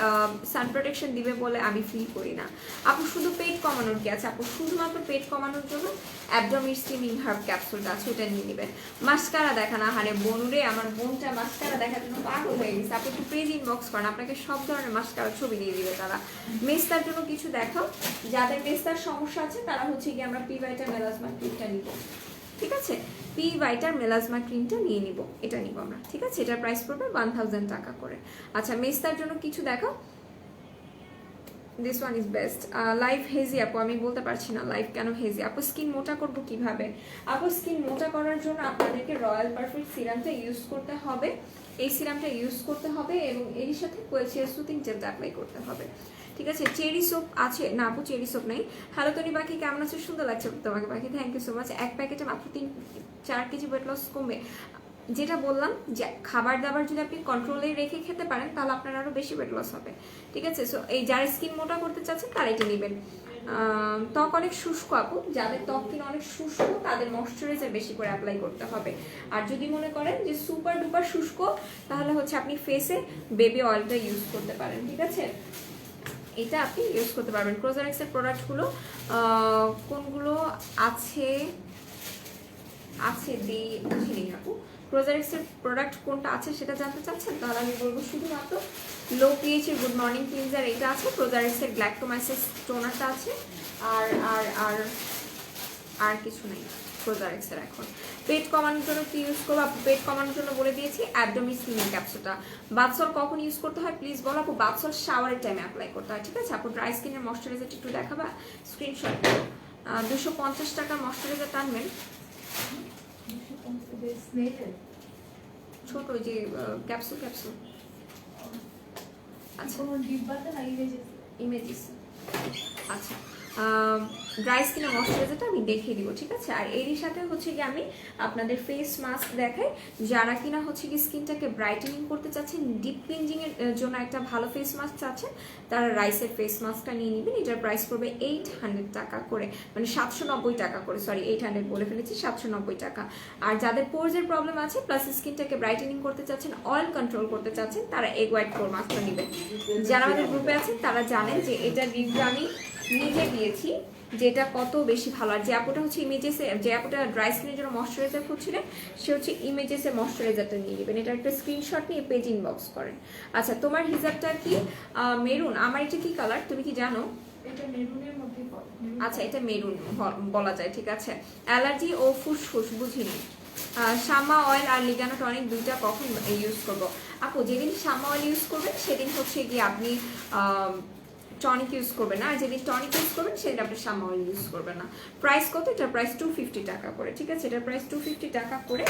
সান প্রোটেকশন দিবে বলে আমি ফিল করি না আপু। শুধু পেট কমানোর কি আছে? আপু শুধুমাত্র পেট কমানোর জন্য অ্যাবডোমিন স্টিমিং হার্ব ক্যাপসুলটা আছে, ওটা নিয়ে নেবেন। মাস্কারা দেখান, আহারে বোনরে, আমার বোনটা মাস্কারা দেখার জন্য পাগল হয়ে গেছে। আপনি একটু পেজ ইনবক্স করেন, আপনাকে সব ধরনের মাস্কারা ছবি দিয়ে দিবে তারা। মেস্তার জন্য কিছু দেখাও, যাদের মেস্তার সমস্যা আছে তারা হচ্ছে গিয়ে আমরা পি ভাইটার মেলাজমা ক্রিমটা নিব, ঠিক আছে? পি ভাইটার মেলাজমা ক্রিমটা নিয়ে নিব, এটা নিব আমরা, ঠিক আছে? এটার প্রাইস পড়বে 1000 টাকা করে। আচ্ছা, মেস্তার জন্য কিছু দেখাও। This one is best. Live hazy আপু, আমি বলতে পারছি না লাইভ কেন হেজি আপু। স্কিন মোটা করবো কিভাবে? আপু স্কিন মোটা করার জন্য আপনাদেরকে রয়্যাল পারফেক্ট সিরামটা ইউজ করতে হবে, এই সিরামটা ইউজ করতে হবে এবং এর সাথে কোয়েলশিয়া সুতিং জেলটা অ্যাপ্লাই করতে হবে, ঠিক আছে? চেরি সোপ আছে না আপু? চেরি সোপ নেই। হ্যালো তনি বাকি, কেমন আছে? সুন্দর লাগছে তোমাকে বাকি, থ্যাংক ইউ সো মাচ। এক প্যাকেটে মাত্র 3-4 কেজি ওয়েট লস কমবে। যেটা বললাম যে খাবার দাবার যদি আপনি কন্ট্রোলে রেখে খেতে পারেন তাহলে আপনার আরও বেশি ওয়েট লস হবে, ঠিক আছে? সো এই যারা স্কিন মোটা করতে চাচ্ছেন তারা এটা নেবেন। ত্বক অনেক শুষ্ক আপু, যাদের ত্বক কিনা অনেক শুষ্ক তাদের ময়শ্চারাইজার বেশি করে অ্যাপ্লাই করতে হবে। আর যদি মনে করেন যে সুপার ডুপার শুষ্ক, তাহলে হচ্ছে আপনি ফেসে বেবি অয়েলটা ইউজ করতে পারেন, ঠিক আছে? এটা আপনি ইউজ করতে পারবেন। ক্রোজারেক্সের প্রোডাক্টগুলো কোনগুলো আছে বুঝিনি আপু। ক্রোজারেক্সের প্রোডাক্ট কোনটা আছে সেটা জানতে চাচ্ছেন? তাহলে আমি বলবো শুধুমাত্র লো পিএইচের গুড মর্নিং ক্লিনজার এটা আছে, ক্রোজারেক্সের গ্ল্যাক্টোমাইসিস টোনারটা আছে, আর আর আর আর কিছু নেই। প্রোজারেক্সের এখন পেট কমানোর জন্য কি ইউজ করবো আপু? পেট কমানোর জন্য বলে দিয়েছি অ্যাবডোমিন স্লিমিং ক্যাপসুলটা। বাথসল কখন ইউজ করতে হয় প্লিজ বলো আপু? বাথসল শাওয়ারের টাইমে অ্যাপ্লাই করতে হয়, ঠিক আছে আপু? ড্রাই স্কিনের ময়শ্চারাইজার একটু দেখাবা স্ক্রিনশট। 250 টাকার ময়শ্চারাইজার টানবেন, ছোট ওই যে ক্যাপসুল ক্যাপসুল। আচ্ছা ইমেজেস, আচ্ছা ড্রাই স্কিনের ময়শ্চারাইজারটা আমি দেখিয়ে দিব, ঠিক আছে? আর এরই সাথে হচ্ছে কি আমি আপনাদের ফেস মাস্ক দেখাই, যারা কিনা হচ্ছে কি স্কিনটাকে ব্রাইটেনিং করতে চাচ্ছেন, ডিপ ক্লিনজিং এর জন্য একটা ভালো ফেস মাস্ক চাচ্ছেন, তারা রাইসের ফেস মাস্কটা নিয়ে নেবেন। এটার প্রাইস পড়বে 800 টাকা করে, মানে 790 টাকা করে, সরি 800 বলে ফেলেছি, 790 টাকা। আর যাদের পোর্সের প্রবলেম আছে প্লাস স্কিনটাকে ব্রাইটেনিং করতে চাচ্ছেন, অয়েল কন্ট্রোল করতে চাচ্ছেন, তারা এগ হোয়াইট পোর মাস্কটা নেবেন। যারা আমাদের গ্রুপে আছেন তারা জানেন যে এটা রিভিউ আমি নিজে দিয়েছি, যেটা কত বেশি ভালো। আর যে আপুটা হচ্ছে ইমেজেসে, যে আপুটা ড্রাই স্কিনের জন্য ময়শ্চারাইজার খুঁজছিলেন, সে হচ্ছে ইমেজেসে ময়শ্চারাইজারটা নিয়ে নেবেন। এটা একটা স্ক্রিনশট নিয়ে পেজ ইনবক্স করেন। আচ্ছা তোমার হিজাবটা কি মেরুন? আমার এটা কি কালার তুমি কি জানো? এটা মেরুনের মধ্যে পড়ে। আচ্ছা এটা মেরুন বলা যায়, ঠিক আছে। অ্যালার্জি ও ফুসফুস বুঝিনি। শামা অয়েল আর লিগানো টনিক দুইটা কখন ইউজ করবো আপু? যেদিন শামা অয়েল ইউজ করবেন সেদিন হচ্ছে গিয়ে আপনি টনিক ইউজ করবেন না, আর যেদিন টনিক ইউজ করবেন সেদিন আপনি শামা অয়েল ইউজ করবেন না। প্রাইস কত? এটার প্রাইস 250 টাকা করে, ঠিক আছে? এটার প্রাইস 250 টাকা করে।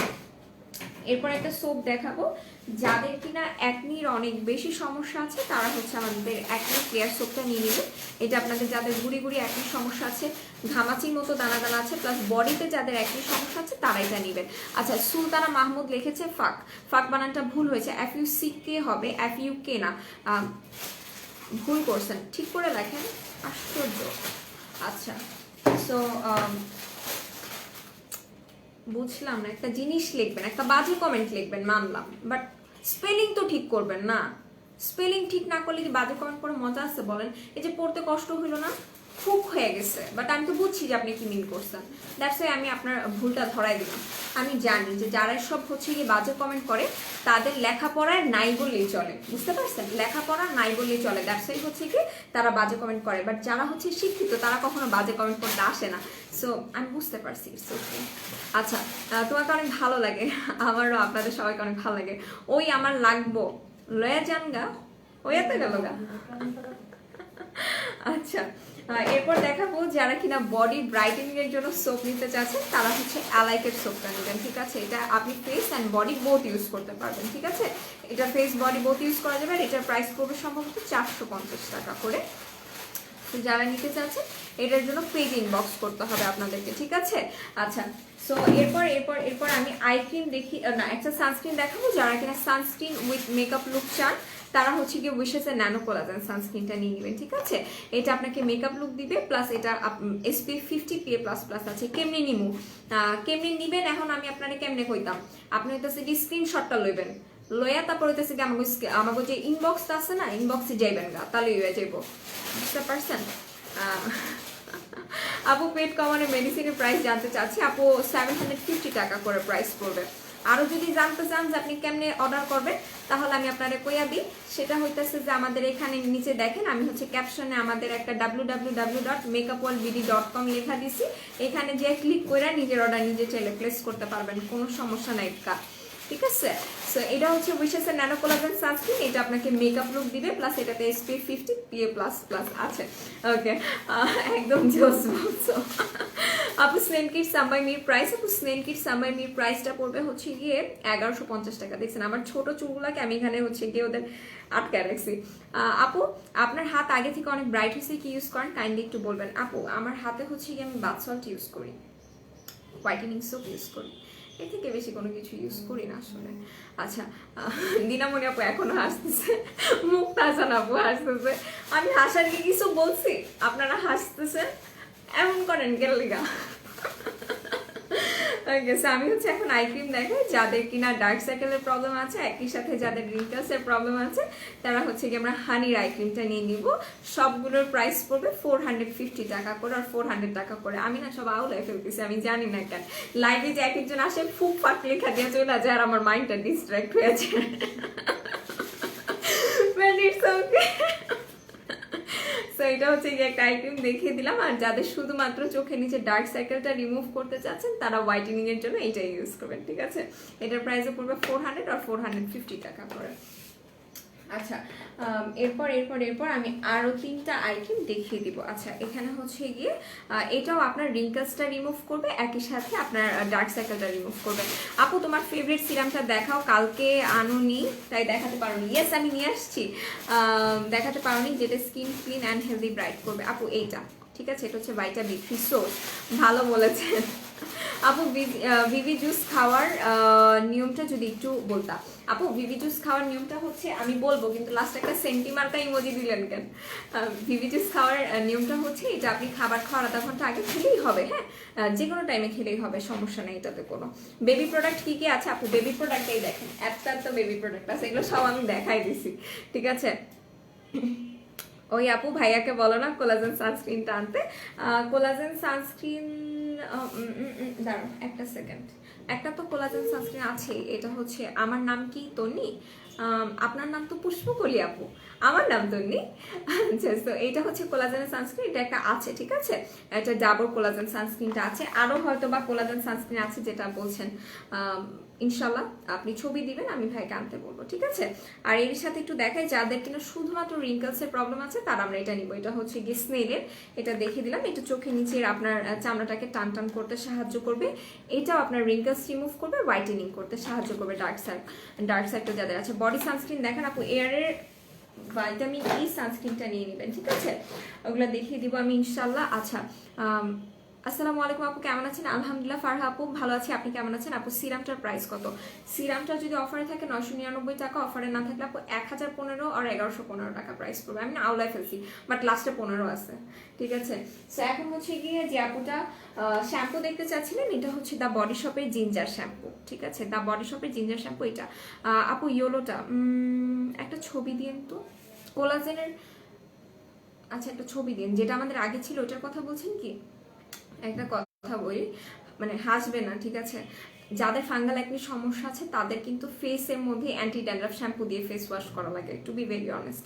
এরপর একটা সোপ দেখাবো, যাদের কিনা অ্যাকনির অনেক বেশি সমস্যা আছে তারা হচ্ছে আমাদের অ্যাকনি কেয়ার সোপটা নিয়ে নেবে। এটা আপনাদের যাদের গুড়ি গুড়ি অ্যাকনির সমস্যা আছে, ঘামাচির মতো দানা দানা আছে, প্লাস বডিতে যাদের অ্যাকনির সমস্যা আছে তারা এটা নেবেন। আচ্ছা সুলতানা মাহমুদ লিখেছে ফাক, ফাক বানানটা ভুল হয়েছে, FUCK হবে, FUK না, ভুল করছেন, ঠিক করে লেখেন, আশ্চর্য। আচ্ছা সো বুঝলাম না, একটা জিনিস লিখবেন, একটা বাজে কমেন্ট লিখবেন মানলাম, বাট স্পেলিং তো ঠিক করবেন না। স্পেলিং ঠিক না করলে কি বাজে কমেন্ট করে মজা আছে বলেন? এই যে পড়তে কষ্ট হইলো না, খুব হয়ে গেছে, বাট আমি তো বুঝছি যে আপনি কি মিন করছেন, দ্যাটস ওয়াই আমি আপনার ভুলটা ধরাই দিলাম। আমি জানি যে যারা সব হচ্ছে কি বাজে কমেন্ট করে তাদের লেখাপড়ায় নাই বললেই চলে, বুঝতে পারছেন? লেখাপড়া নাই বললেই চলে, দ্যাটস ওয়াই হচ্ছে কি তারা বাজে কমেন্ট করে। বাট যারা হচ্ছে শিক্ষিত তারা কখনো বাজে কমেন্ট করতে আসে না। সো আমি বুঝতে পারছি, ইটস ওকে। আচ্ছা তোমাকে অনেক ভালো লাগে, আমারও আপনাদের সবাইকে অনেক ভালো লাগে। ওই আমার লাগবো লয়া জানগা ওই এত গেল গা। আচ্ছা এরপর দেখাবো যারা কিনা বডি ব্রাইটেনিং এর জন্য সোপ নিতে চাচ্ছেন তারা হচ্ছে অ্যালাইকের সোপটা নেবেন, ঠিক আছে? এটা আপনি face and body both use করতে পারবেন, ঠিক আছে? এটা ফেস বডি বোথ ইউজ করা যাবে। আর এটার প্রাইস পড়বে সম্ভবত 450 টাকা করে। তো যারা নিতে চাচ্ছেন এটার জন্য পেজ ইনবক্স করতে হবে আপনাদেরকে, ঠিক আছে? আচ্ছা সো এরপর এরপর এরপর আমি আই ক্রিম দেখি না, একটা সানস্ক্রিন দেখাবো। যারা কিনা সানস্ক্রিন উইথ মেকআপ লুক চান তারা হচ্ছে গিয়ে উইশেসের ন্যানো কোলাজেন সানস্ক্রিনটা নিয়ে নেবেন, ঠিক আছে? এটা আপনাকে মেকআপ লুক দিবে, প্লাস এটা SPF 50 PA++ আছে। কেমনি নিমু, কেমনি নিবেন এখন আমি আপনারে কেমনে কইতাম, আপনি হইতেছে কি স্ক্রিনশটটা লইবেন, লইয়া তারপর হইতেছে কি আমাকে যে ইনবক্সটা আছে না, ইনবক্সে যাইবেন গা, তাহলে হয়ে যাইব, বুঝতে পারছেন? আপু পেট কমানোর মেডিসিনের প্রাইস জানতে চাচ্ছি আপু। 750 টাকা করে প্রাইস পড়বে। আরো যদি জানতে চান যে আপনি কেমনে অর্ডার করবেন তাহলে আমি আপনারে কইয়া দিই, সেটা হইতেছে যে আমাদের এখানে নিচে দেখেন আমি হচ্ছে ক্যাপশনে আমাদের একটা www.makeupworldbd.com লেখা দিছি, এখানে যে ক্লিক করে নিজের অর্ডার নিজে চাইলে প্লেস করতে পারবেন, কোনো সমস্যা নাই, ঠিক আছে? সো এটা হচ্ছে উইশেসের ন্যানো কোলাজেন সানস্ক্রিন, এটা আপনাকে মেকআপ লুক দিবে, প্লাস এটাতে SPF 50 PA++ আছে। ওকে একদম জোস বলছো। আপু স্নেল কিট সাম্বাই মির প্রাইস, আপু স্নেল কিট সাম্বাই মির প্রাইসটা পড়বে হচ্ছে গিয়ে 1150 টাকা। দেখছেন আমার ছোট চুলগুলাকে আমি এখানে হচ্ছে গিয়ে ওদের আটকায় রাখছি। আপু আপনার হাত আগে থেকে অনেক ব্রাইট হয়েছে, কি ইউজ করেন কাইন্ডলি একটু বলবেন? আপু আমার হাতে হচ্ছে গিয়ে আমি বাথ সল্ট ইউজ করি, হোয়াইটেনিং সোপ ইউজ করি, এর থেকে বেশি কোনো কিছু ইউজ করি না আসলে। আচ্ছা দিনামণি আপু এখনো হাসতেছে, মুক্তাজান আপু হাসতেছে, আমি হাসার কি কিছু বলছি আপনারা হাসতেছেন, এমন করেন গেলিগা। আমি হচ্ছে এখন আই ক্রিম দেখাই, যাদের কিনা ডার্ক সার্কেলের প্রবলেম আছে, একই সাথে যাদের রিঙ্কেলসের প্রবলেম আছে তারা হচ্ছে কি আমরা হানির আই ক্রিমটা নিয়ে নিব। সবগুলোর প্রাইস পড়বে 450 টাকা করে আর 400 টাকা করে। আমি না সব আউলাই ফেলতেছি, আমি জানি না কেন লাইভে যে এক একজন আসে ফুক ফাট লেখা দিয়ে চলে যায় আর আমার মাইন্ডটা ডিস্ট্র্যাক্ট হয়ে যায়। তো এটা হচ্ছে গিয়ে একটা আই ক্রিম দেখিয়ে দিলাম। আর যাদের শুধুমাত্র চোখের নিচে ডার্ক সার্কেলটা রিমুভ করতে চাচ্ছেন তারা হোয়াইটেনিং এর জন্য এইটাই ইউজ করবেন, ঠিক আছে। এটার প্রাইসও পড়বে 400 আর 450 টাকা করে। আচ্ছা, এরপর আমি আরো 3টা আইটেম দেখিয়ে দিব। আচ্ছা, এখানে হচ্ছে গিয়ে এটাও আপনার রিঙ্কেলসটা রিমুভ করবে, একই সাথে আপনার ডার্ক সার্কেলটা রিমুভ করবে। আপু তোমার ফেভারিট সিরামটা দেখাও, কালকে আনুনি তাই দেখাতে পারোনি। ইয়েস, আমি নিয়ে আসছি, দেখাতে পারোনি, যেটা skin clean and healthy bright করবে। আপু এইটা, ঠিক আছে, এটা হচ্ছে ভাইটামিন বি সোর্স, ভালো বলেছেন আপু। ভিভি জুস খাওয়ার নিয়মটা যদি একটু বলতা। আপু ভিভি জুস খাওয়ার নিয়মটা হচ্ছে, আমি বলবো কিন্তু লাস্ট একটা সেন্টিমার্কা ইমোজি দিলেন কেন? ভিভি জুস খাওয়ার নিয়মটা হচ্ছে এটা, আপনি খাবার খাওয়ার আধা ঘন্টা আগে খেলেই হবে, হ্যাঁ, যে কোনো টাইমে খেলেই হবে, সমস্যা নেই এটাতে কোনো। বেবি প্রোডাক্ট কি কি আছে আপু? বেবি প্রোডাক্টটাই দেখেন, এত বেবি প্রোডাক্ট আছে, এগুলো সব আমি দেখাই দিছি, ঠিক আছে। ওই আপু ভাইয়াকে বলো না কোলাজেন সানস্ক্রিনটা আনতে। কোলাজেন সানস্ক্রিন, দাঁড়ান একটা সেকেন্ড, একটা তো কোলাজেন সানস্ক্রিন আছে, এটা হচ্ছে আমার নাম কি তন্নি, আপনার নাম তো পুষ্পকলি আপু, আমার নাম তন্নি। আচ্ছা, তো এইটা হচ্ছে কোলাজেন সানস্ক্রিন, এটা একটা আছে, ঠিক আছে, এটা ডাবল কোলাজেন সানস্ক্রিনটা আছে, আরো হয়তো বা কোলাজেন সানস্ক্রিন আছে যেটা বলছেন, ইনশাল্লাহ আপনি ছবি দিবেন, আমি ভাইকে আনতে বলবো, ঠিক আছে। আর এর সাথে একটু দেখাই, যাদের কিনা শুধুমাত্র রিঙ্কেলসের প্রবলেম আছে তারা আমরা এটা নিব। এটা হচ্ছে গিয়ে স্নেলের, এটা দেখিয়ে দিলাম, এটা চোখের নিচের আপনার চামড়াটাকে টান টান করতে সাহায্য করবে, এটাও আপনার রিঙ্কেলস রিমুভ করবে, হোয়াইটেনিং করতে সাহায্য করবে, ডার্ক সার্কেল যাদের আছে। বডি সানস্ক্রিন দেখেন আপু, এয়ারের ভাইটামিন ই সানস্ক্রিনটা নিয়ে নেবেন, ঠিক আছে, ওগুলো দেখিয়ে দিব আমি ইনশাল্লাহ। আচ্ছা, আসসালামু আলাইকুম আপু, কেমন আছেন? আলহামদুলিল্লাহ ফারহা আপু ভালো আছি, আপনি কেমন আছেন? আপু সিরামটার প্রাইস কত? সিরামটা যদি অফারে থাকে 999 টাকা, অফারে না থাকলে আপু 1015 আর 1115 টাকা প্রাইস পড়বে। আমি না আউলাই ফেলছি, বাট লাস্টে 15 আছে, ঠিক আছে। সো এখন হচ্ছে গিয়ে যে আপুটা শ্যাম্পু দেখতে চাচ্ছিলেন, এটা হচ্ছে দ্য বডি শপের জিঞ্জার শ্যাম্পু, ঠিক আছে, দ্য বডি শপের জিঞ্জার শ্যাম্পু এটা। আপু ইয়েলোটা একটা ছবি দিন তো কোলাজেনের, আচ্ছা একটা ছবি দিন, যেটা আমাদের আগে ছিল ওটার কথা বলছেন কি? একটা কথা বলি, মানে হাসবে না, ঠিক আছে, যাদের ফাঙ্গাল একনি সমস্যা আছে তাদের কিন্তু ফেসের মধ্যে অ্যান্টি ড্যান্ড্রাফ শ্যাম্পু দিয়ে ফেস ওয়াশ করা লাগে, টু বি ভেরি অনেস্ট।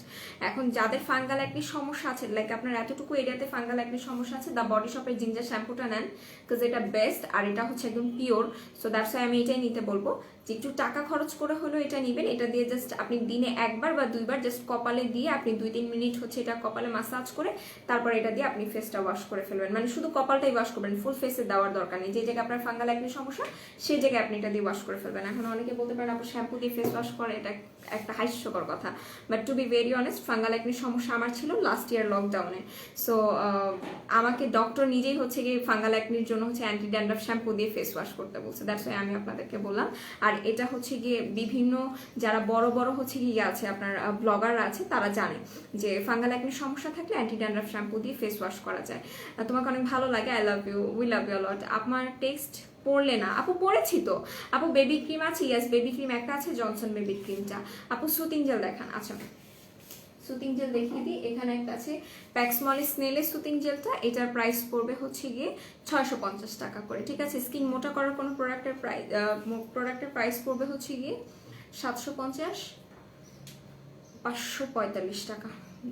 এখন যাদের ফাঙ্গাল একনি সমস্যা আছে, লাইক আপনার এতটুকু এরিয়াতে ফাঙ্গাল একনি সমস্যা আছে, দ্য বডি শপের জিঞ্জার শ্যাম্পুটা নেন, বিকজ এটা বেস্ট, আর এটা হচ্ছে একদম পিওর। সো দ্যাটস ওয়াই আমি এটাই নিতে বলবো, যে একটু টাকা খরচ করে হলেও এটা নেবেন। এটা দিয়ে জাস্ট আপনি দিনে একবার বা দুইবার জাস্ট কপালে দিয়ে আপনি 2-3 মিনিট হচ্ছে এটা কপালে মাসাজ করে তারপর এটা দিয়ে আপনি ফেসটা ওয়াশ করে ফেলবেন, মানে শুধু কপালটাই ওয়াশ করবেন, ফুল ফেসে দেওয়ার দরকার নেই। যে জায়গায় আপনার ফাঙ্গাল একনি সমস্যা সেই জায়গায় আপনি এটা দিয়ে ওয়াশ করে ফেলবেন। এখন অনেকে বলতে পারেন আপু শ্যাম্পু দিয়ে ফেস ওয়াশ করে, এটা একটা হাস্যকর কথা, but to be very honest, fungal acne সমস্যা আমার ছিল লাস্ট ইয়ার লকডাউনে। সো আমাকে ডক্টর নিজেই হচ্ছে গিয়ে ফাঙ্গাল একনির জন্য হচ্ছে অ্যান্টি ড্যান্ড্রাফ শ্যাম্পু দিয়ে ফেস ওয়াশ করতে বলছে, দ্যাটস ওয়াই আমি আপনাদেরকে বললাম। আর এটা হচ্ছে গিয়ে বিভিন্ন যারা বড় বড় হচ্ছে গিয়ে আছে আপনার ব্লগাররা আছে তারা জানে যে ফাঙ্গাল একনির সমস্যা থাকলে অ্যান্টি ড্যান্ড্রাফ শ্যাম্পু দিয়ে ফেস ওয়াশ করা যায়। তোমাকে অনেক ভালো লাগে, I love you, we love you lot. আপনার টেক্সট পড়লে না আপু? পড়েছি তো আপু। বেবি ক্রিম আছে, ইয়াস বেবি ক্রিম একটা আছে, জনসন বেবি ক্রিমটা। আপু সুতিং জেল দেখান। আচ্ছা সুতিং জেল দেখিয়ে দিই, এখানে একটা আছে প্যাক্সমলি স্নেলের সুতিং জেলটা, এটার প্রাইস পড়বে হচ্ছে গিয়ে 650 টাকা করে, ঠিক আছে। স্কিন মোটা করার কোনো প্রোডাক্টের প্রাইস পড়বে হচ্ছে গিয়ে 750, 545 টাকা,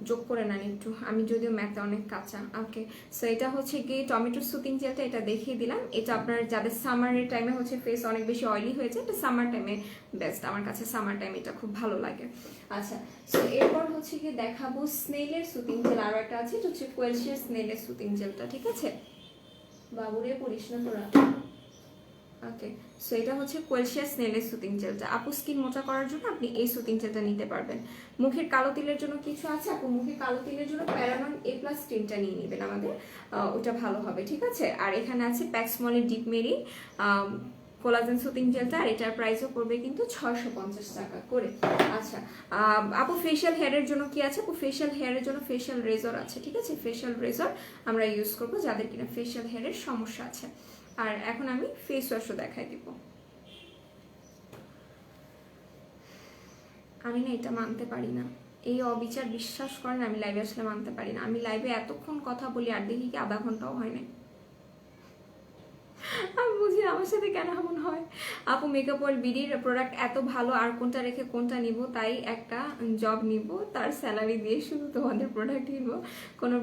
যোগ করে নেন একটু, আমি যদিও ম্যাথে অনেক কাঁচা। ওকে, সো এটা হচ্ছে গিয়ে টমেটো সুতিং জেলটা, এটা দেখিয়ে দিলাম। এটা আপনার যাদের সামারের টাইমে হচ্ছে ফেস অনেক বেশি অয়েলি হয়েছে, এটা সামার টাইমে বেস্ট, আমার কাছে সামার টাইমে এটা খুব ভালো লাগে। আচ্ছা, সো এরপর হচ্ছে গিয়ে দেখাবো স্নেলের সুতিং জেল, আরও একটা আছে, এটা হচ্ছে কোয়েলশিয়ার স্নেলের সুতিং জেলটা, ঠিক আছে। বাবুরে পড়িস না তোরা। ওকে, সো এটা হচ্ছে কোয়েলশিয়া স্নেলের সুতিং জেলটা। আপু স্কিন মোটা করার জন্য আপনি এই সুতিং জেলটা নিতে পারবেন। মুখের কালো তিলের জন্য কিছু আছে আপু, মুখের কালো তিলের জন্য প্যারানন A+ ক্রিমটা নিয়ে নেবেন আমাদের, ওটা ভালো হবে, ঠিক আছে। আর এখানে আছে প্যাক্সমলের ডিপ মেরি কোলাজেন সুতিং জেলটা, আর এটার প্রাইসও পড়বে কিন্তু 650 টাকা করে। আচ্ছা আপু ফেশিয়াল হেয়ারের জন্য কি আছে? আপু ফেশিয়াল হেয়ারের জন্য ফেশিয়াল রেজর আছে, ঠিক আছে। ফেশিয়াল রেজর আমরা ইউজ করবো যাদের কিনা ফেশিয়াল হেয়ারের সমস্যা আছে। আর এখন আমি ফেস ওয়াশও দেখাই দিব। আমি না এটা মানতে পারি না, এই অবিচার বিশ্বাস করেন, আমি লাইভে আসলে মানতে পারি না। আমি লাইভে এতক্ষণ কথা বলি আর দেখি কি আধা ঘন্টাও হয় না। আমি বুঝি আমার সাথে কেন এমন হয় আপু? মেকআপ ওয়ার্ল্ড বিডির প্রোডাক্ট এত ভালো, আর কোনটা রেখে কোনটা নিব, তাই একটা জব নিব, তার স্যালারি দিয়ে শুধু তোমাদের প্রোডাক্ট কিনবো, কোনো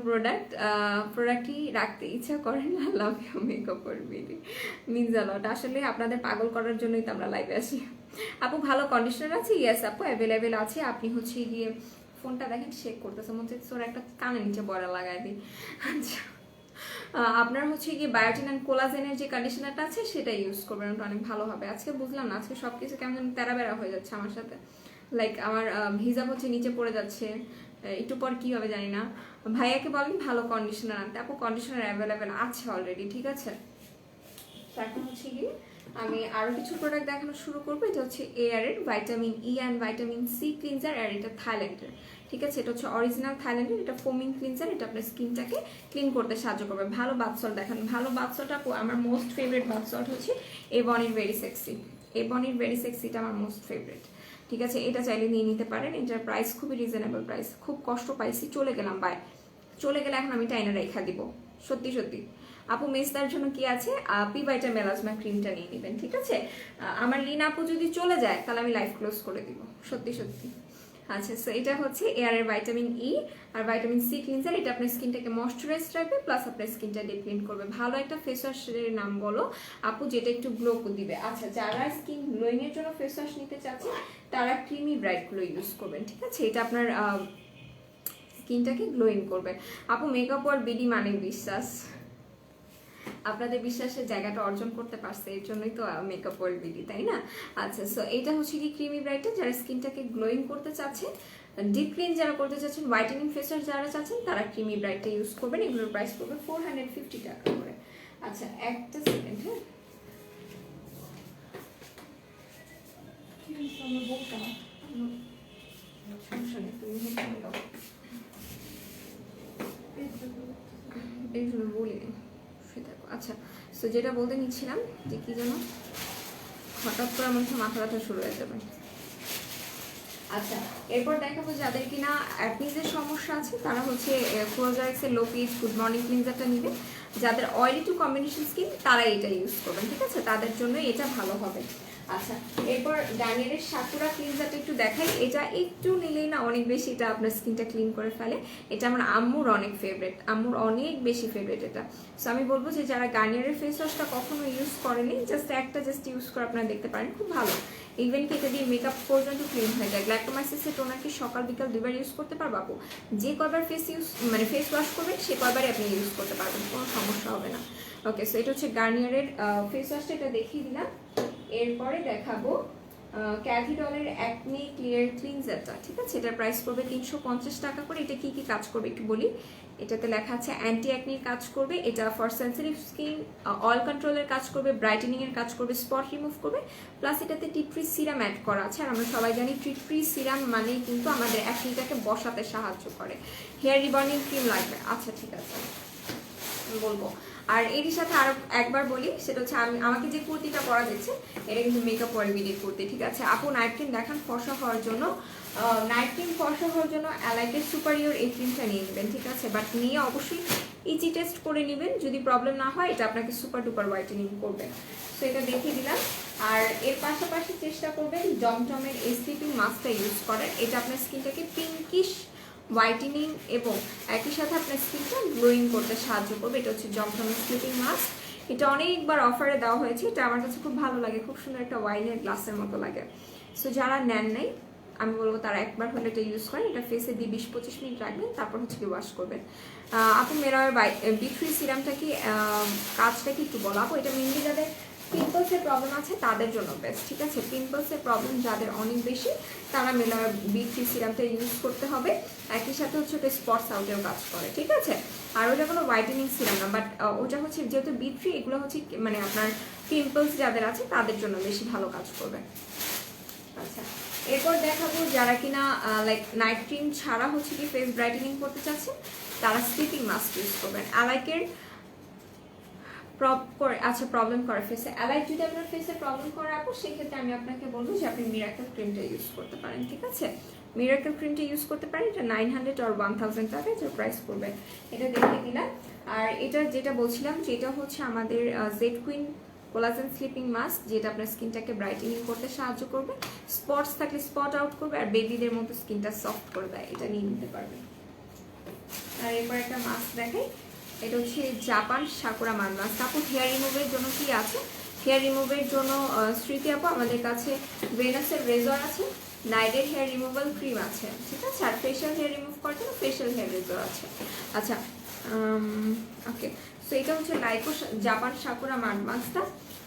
প্রোডাক্টই রাখতে ইচ্ছা করে না। Love you makeup world BD, means a lot. আসলে আপনাদের পাগল করার জন্যই তো আমরা লাইভে আসি। আপু ভালো কন্ডিশনার আছে? ইয়েস আপু, অ্যাভেলেবেল আছে। আপনি হচ্ছে গিয়ে ফোনটা দেখেন শেক করতেছে, মনে হচ্ছে ওরা একটা কানে নিচে বড়া লাগাই দিই। আচ্ছা, আপনার হচ্ছে গিয়ে বায়োটিন অ্যান্ড কোলাজেনের যে কন্ডিশনারটা আছে সেটা ইউজ করবেন, ওটা অনেক ভালো হবে। আজকে বুঝলাম না, আজকে সব কিছু কেমন তেরা বেড়া হয়ে যাচ্ছে আমার সাথে, লাইক আমার হিজাব হচ্ছে নিচে পড়ে যাচ্ছে, একটু পর কি হবে জানি না। ভাইয়াকে বলেন ভালো কন্ডিশনার আনতে। আপু কন্ডিশনার অ্যাভেলেবেল আছে অলরেডি, ঠিক আছে। তো এখন হচ্ছে গিয়ে আমি আরও কিছু প্রোডাক্ট দেখানো শুরু করবো। এটা হচ্ছে এয়ারের vitamin E and vitamin C cleanser, আর এটা থাইল্যান্ডের, ঠিক আছে। এটা হচ্ছে অরিজিনাল থাইল্যান্ডের, এটা ফোমিং ক্লিনজার, এটা আপনার স্কিনটাকে ক্লিন করতে সাহায্য করবে। ভালো বাথ সল্ট দেখান। ভালো বাথ সল্ট আপু আমার মোস্ট ফেভারিট বাথ সল্ট হচ্ছে এবনির ভেরি সেক্সি। এবনির ভেরি সেক্সিটা আমার মোস্ট ফেভারিট, ঠিক আছে। এটা চাইলে নিয়ে নিতে পারেন, এটার প্রাইস খুবই রিজনেবল প্রাইস। খুব কষ্ট পাইছি, চলে গেলাম বাই, চলে গেলে এখন আমি টাইনা রেখা দিব, সত্যি সত্যি। আপু মেসদার জন্য কি আছে? পিভাইটা মেলাজমা ক্রিমটা নিয়ে নেবেন, ঠিক আছে। আমার লিনা আপু যদি চলে যায় তাহলে আমি লাইভ ক্লোজ করে দিব, সত্যি সত্যি। আচ্ছা, সো এটা হচ্ছে এয়ারের ভাইটামিন ই আর ভাইটামিন সি ক্লিনজার। এটা আপনার স্কিনটাকে ময়শ্চারাইজ রাখবে, প্লাস আপনার স্কিনটা ডিপ ক্লিন করবে। ভালো একটা ফেস ওয়াশের নাম বলো আপু যেটা একটু গ্লো দিবে। আচ্ছা, যারা স্কিন গ্লোয়িং এর জন্য ফেস ওয়াশ নিতে চাচ্ছে তারা ক্রিমি ব্রাইট গ্লো ইউজ করবেন, ঠিক আছে। এটা আপনার স্কিনটাকে গ্লোয়িং করবে। আপু মেকআপ ওয়ার্ল্ড বিডি মানে বিশ্বাস, আপনাদের বিশ্বাসের জায়গাটা অর্জন করতে পারছে, এর জন্যই তো মেকআপ ওয়ার্ল্ড বিডি, তাই না? আচ্ছা, সো এটা হচ্ছে কি ক্রিমি ব্রাইটার, যারা স্কিনটাকে গ্লোয়িং করতে চাচ্ছে, ডিপ ক্লিন যারা করতে চাচ্ছেন, হোয়াইটেনিং ফেস ওয়াশ যারা চাচ্ছেন তারা ক্রিমি ব্রাইটটা ইউজ করবেন। এগুলোর প্রাইস পড়বে 450 টাকা করে। আচ্ছা, একটা সেকেন্ড, হ্যাঁ সমস্যা নেই, তুমি এই জন্য বলি। আচ্ছা, তো যেটা বলতে নিচ্ছিলাম যে কি যেন হঠাৎ করে আমার মাথা ব্যথা শুরু হয়ে যাবে। আচ্ছা, এরপর দেখাবো যাদের কিনা অ্যাকনিজের সমস্যা আছে তারা হচ্ছে ক্লোজারেক্সের লো পিএইচ গুড মর্নিং ক্লিনজারটা নেবেন। যাদের অয়েলি টু কম্বিনেশন স্কিন তারা এটা ইউজ করবেন, ঠিক আছে, তাদের জন্য এটা ভালো হবে। আচ্ছা, এরপর গার্নিয়ারের সাকুরা ক্লিনজারটা একটু দেখাই। এটা একটু নিলেই না অনেক বেশি এটা আপনার স্কিনটা ক্লিন করে ফেলে। এটা আমার আম্মুর অনেক ফেভারিট, আম্মুর অনেক বেশি ফেভারিট এটা। সো আমি বলবো যে যারা গার্নিয়ারের ফেস ওয়াশটা কখনো ইউজ করেনি, জাস্ট ইউজ করে আপনারা দেখতে পারেন, খুব ভালো। ইভেন কি এটা দিয়ে মেকআপ পর্যন্ত ক্লিন হয়ে যায়। গ্ল্যাক্টোমাইসিসের টোনার কি সকাল বিকাল দুইবার ইউজ করতে পারবো আপু? যে কয়বার ফেস ওয়াশ করবেন সে কয়বারই আপনি ইউজ করতে পারবেন, কোনো সমস্যা হবে না। ওকে, সো এটা হচ্ছে গার্নিয়ারের ফেস ওয়াশটা, এটা দেখিয়ে দিলাম। এরপরে দেখাবো ক্যাভিডলের অ্যাকনি ক্লিয়ার ক্লিনজারটা, ঠিক আছে। এটার প্রাইস পড়বে 350 টাকা করে। এটা কি কি কাজ করবে একটু বলি। এটাতে লেখা আছে অ্যান্টি অ্যাকনির কাজ করবে, এটা ফর সেন্সিটিভ স্কিন, অয়েল কন্ট্রোলের কাজ করবে, ব্রাইটেনিং এর কাজ করবে, স্পট রিমুভ করবে, প্লাস এটাতে টি ট্রি সিরাম অ্যাড করা আছে। আর আমরা সবাই জানি টি ট্রি সিরাম মানেই কিন্তু আমাদের অ্যাকনিটাকে বসাতে সাহায্য করে। হেয়ার রিবর্নিং ক্রিম লাগবে। আচ্ছা, ঠিক আছে, বলবো। আর এরই সাথে আরো একবার বলি, সেটা হচ্ছে আমাকে যে কুর্তিটা পরা দিচ্ছে এটা কিন্তু মেকআপ ওয়ার্ল্ড বিডির কুর্তি, ঠিক আছে। আপু নাইট ক্রিম দেখান ফর্সা হওয়ার জন্য। নাইট ক্রিম ফর্সা হওয়ার জন্য অ্যালাইকের সুপারিয়র এই ক্রিমটা নিয়ে নেবেন, ঠিক আছে। বাট নিয়ে অবশ্যই ইজি টেস্ট করে নেবেন, যদি প্রবলেম না হয় এটা আপনাকে সুপার ডুপার হোয়াইটেনিং করবে। সো এটা দেখিয়ে দিলাম। আর এর পাশাপাশি চেষ্টা করবেন জমজমের এই স্লিপিং মাস্কটা ইউজ করার। এটা আপনার স্কিনটাকে পিঙ্কিশ হোয়াইটেনিং এবং একই সাথে আপনার স্কিনটা গ্লোয়িং করতে সাহায্য করবে। এটা হচ্ছে জমজমের স্লিপিং মাস্ক। এটা অনেকবার অফারে দেওয়া হয়েছে, এটা আমার কাছে খুব ভালো লাগে, খুব সুন্দর একটা ওয়াইনের গ্লাসের মতো লাগে। সো যারা নেন নাই আমি বলবো তারা একবার হলে এটা ইউজ করেন। এটা ফেসে দিয়ে 20-25 মিনিট রাখবেন, তারপর হচ্ছে কি ওয়াশ করবেন। আপু মেরা বি3 সিরামটা কি কাজটা কি একটু বলো আপু? এটা মেনলি যাদের পিম্পলসের প্রবলেম আছে তাদের জন্য বেস্ট, ঠিক আছে। পিম্পলসের প্রবলেম যাদের অনেক বেশি তারা মেলার বি3 সিরামটা ইউজ করতে হবে। একই সাথে হচ্ছে ওটা স্পটস আউটেও কাজ করে, ঠিক আছে। আর ওটা কোনো হোয়াইটেনিং সিরাম না, বাট ওটা হচ্ছে যেহেতু বি3, এগুলো হচ্ছে মানে আপনার পিম্পলস যাদের আছে তাদের জন্য বেশি ভালো কাজ করবে। আচ্ছা, এরপর দেখাবো যারা কিনা লাইক নাইট ক্রিম ছাড়া হচ্ছে কি ফেস ব্রাইটেনিং করতে চাচ্ছে তারা স্লিপিং মাস্ক ইউজ করবেন। অ্যালাইকের প্রবলেম করে ফেসে, অ্যালাইক যদি আপনার ফেসে প্রবলেম করে আপু সেক্ষেত্রে আমি আপনাকে বলবো যে আপনি মিরাকেল ক্রিমটা ইউজ করতে পারেন, ঠিক আছে। মিরাকেল ক্রিমটা ইউজ করতে পারেন। এটা 900 or 1000 টাকা এটার প্রাইস পড়বে, এটা দেখিয়ে দিলাম। আর এটা যেটা বলছিলাম যেটা হচ্ছে আমাদের Z queen collagen sleeping mask, যেটা আপনার স্কিনটাকে ব্রাইটেনিং করতে সাহায্য করবে, স্পটস থাকলে স্পট আউট করবে, আর বেবিদের মতো স্কিনটা সফট করে দেয়। এটা নিয়ে নিতে পারবেন। আর এরপর একটা মাস্ক দেখাই, এটা হচ্ছে জাপান সাকুরা মান মাস্ক। আপু হেয়ার রিমুভের জন্য কি আছে? হেয়ার রিমুভের জন্য স্মৃতি আপু আমাদের কাছে ভেনাসের রেজর আছে, নাইডের হেয়ার রিমুভাল ক্রিম আছে, ঠিক আছে, আর ফেশিয়াল হেয়ার রিমুভ করার জন্য ফেশিয়াল হেয়ার রেজর আছে। আচ্ছা ওকে, সো এটা হচ্ছে লাইকো জাপান সাকুরা মান মাস্কটা।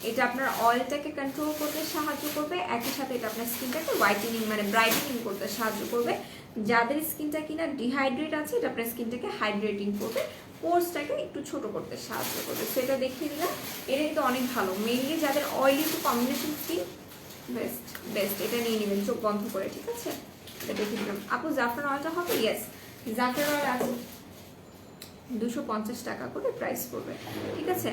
এটা আপনার অয়েলটাকে কন্ট্রোল করতে সাহায্য করবে, একই সাথে এটা আপনার স্কিনটাকে হোয়াইটেনিং মানে ব্রাইটেনিং করতে সাহায্য করবে। যাদের স্কিনটা কিনা ডিহাইড্রেট আছে, এটা আপনার স্কিনটাকে হাইড্রেটিং করবে, পোর্সটাকে একটু ছোট করতে সাহায্য করবে। সেটা দেখিয়ে দিলাম, এটা কিন্তু অনেক ভালো, মেইনলি যাদের oily two combination skin best best এটা নিয়ে নেবেন চোখ বন্ধ করে, ঠিক আছে। এটা দেখিয়ে দিলাম। আপু জাফরান অয়েলটা হবে? ইয়েস, জাফরান অয়েল আছে 250 টাকা করে প্রাইস পড়বে, ঠিক আছে।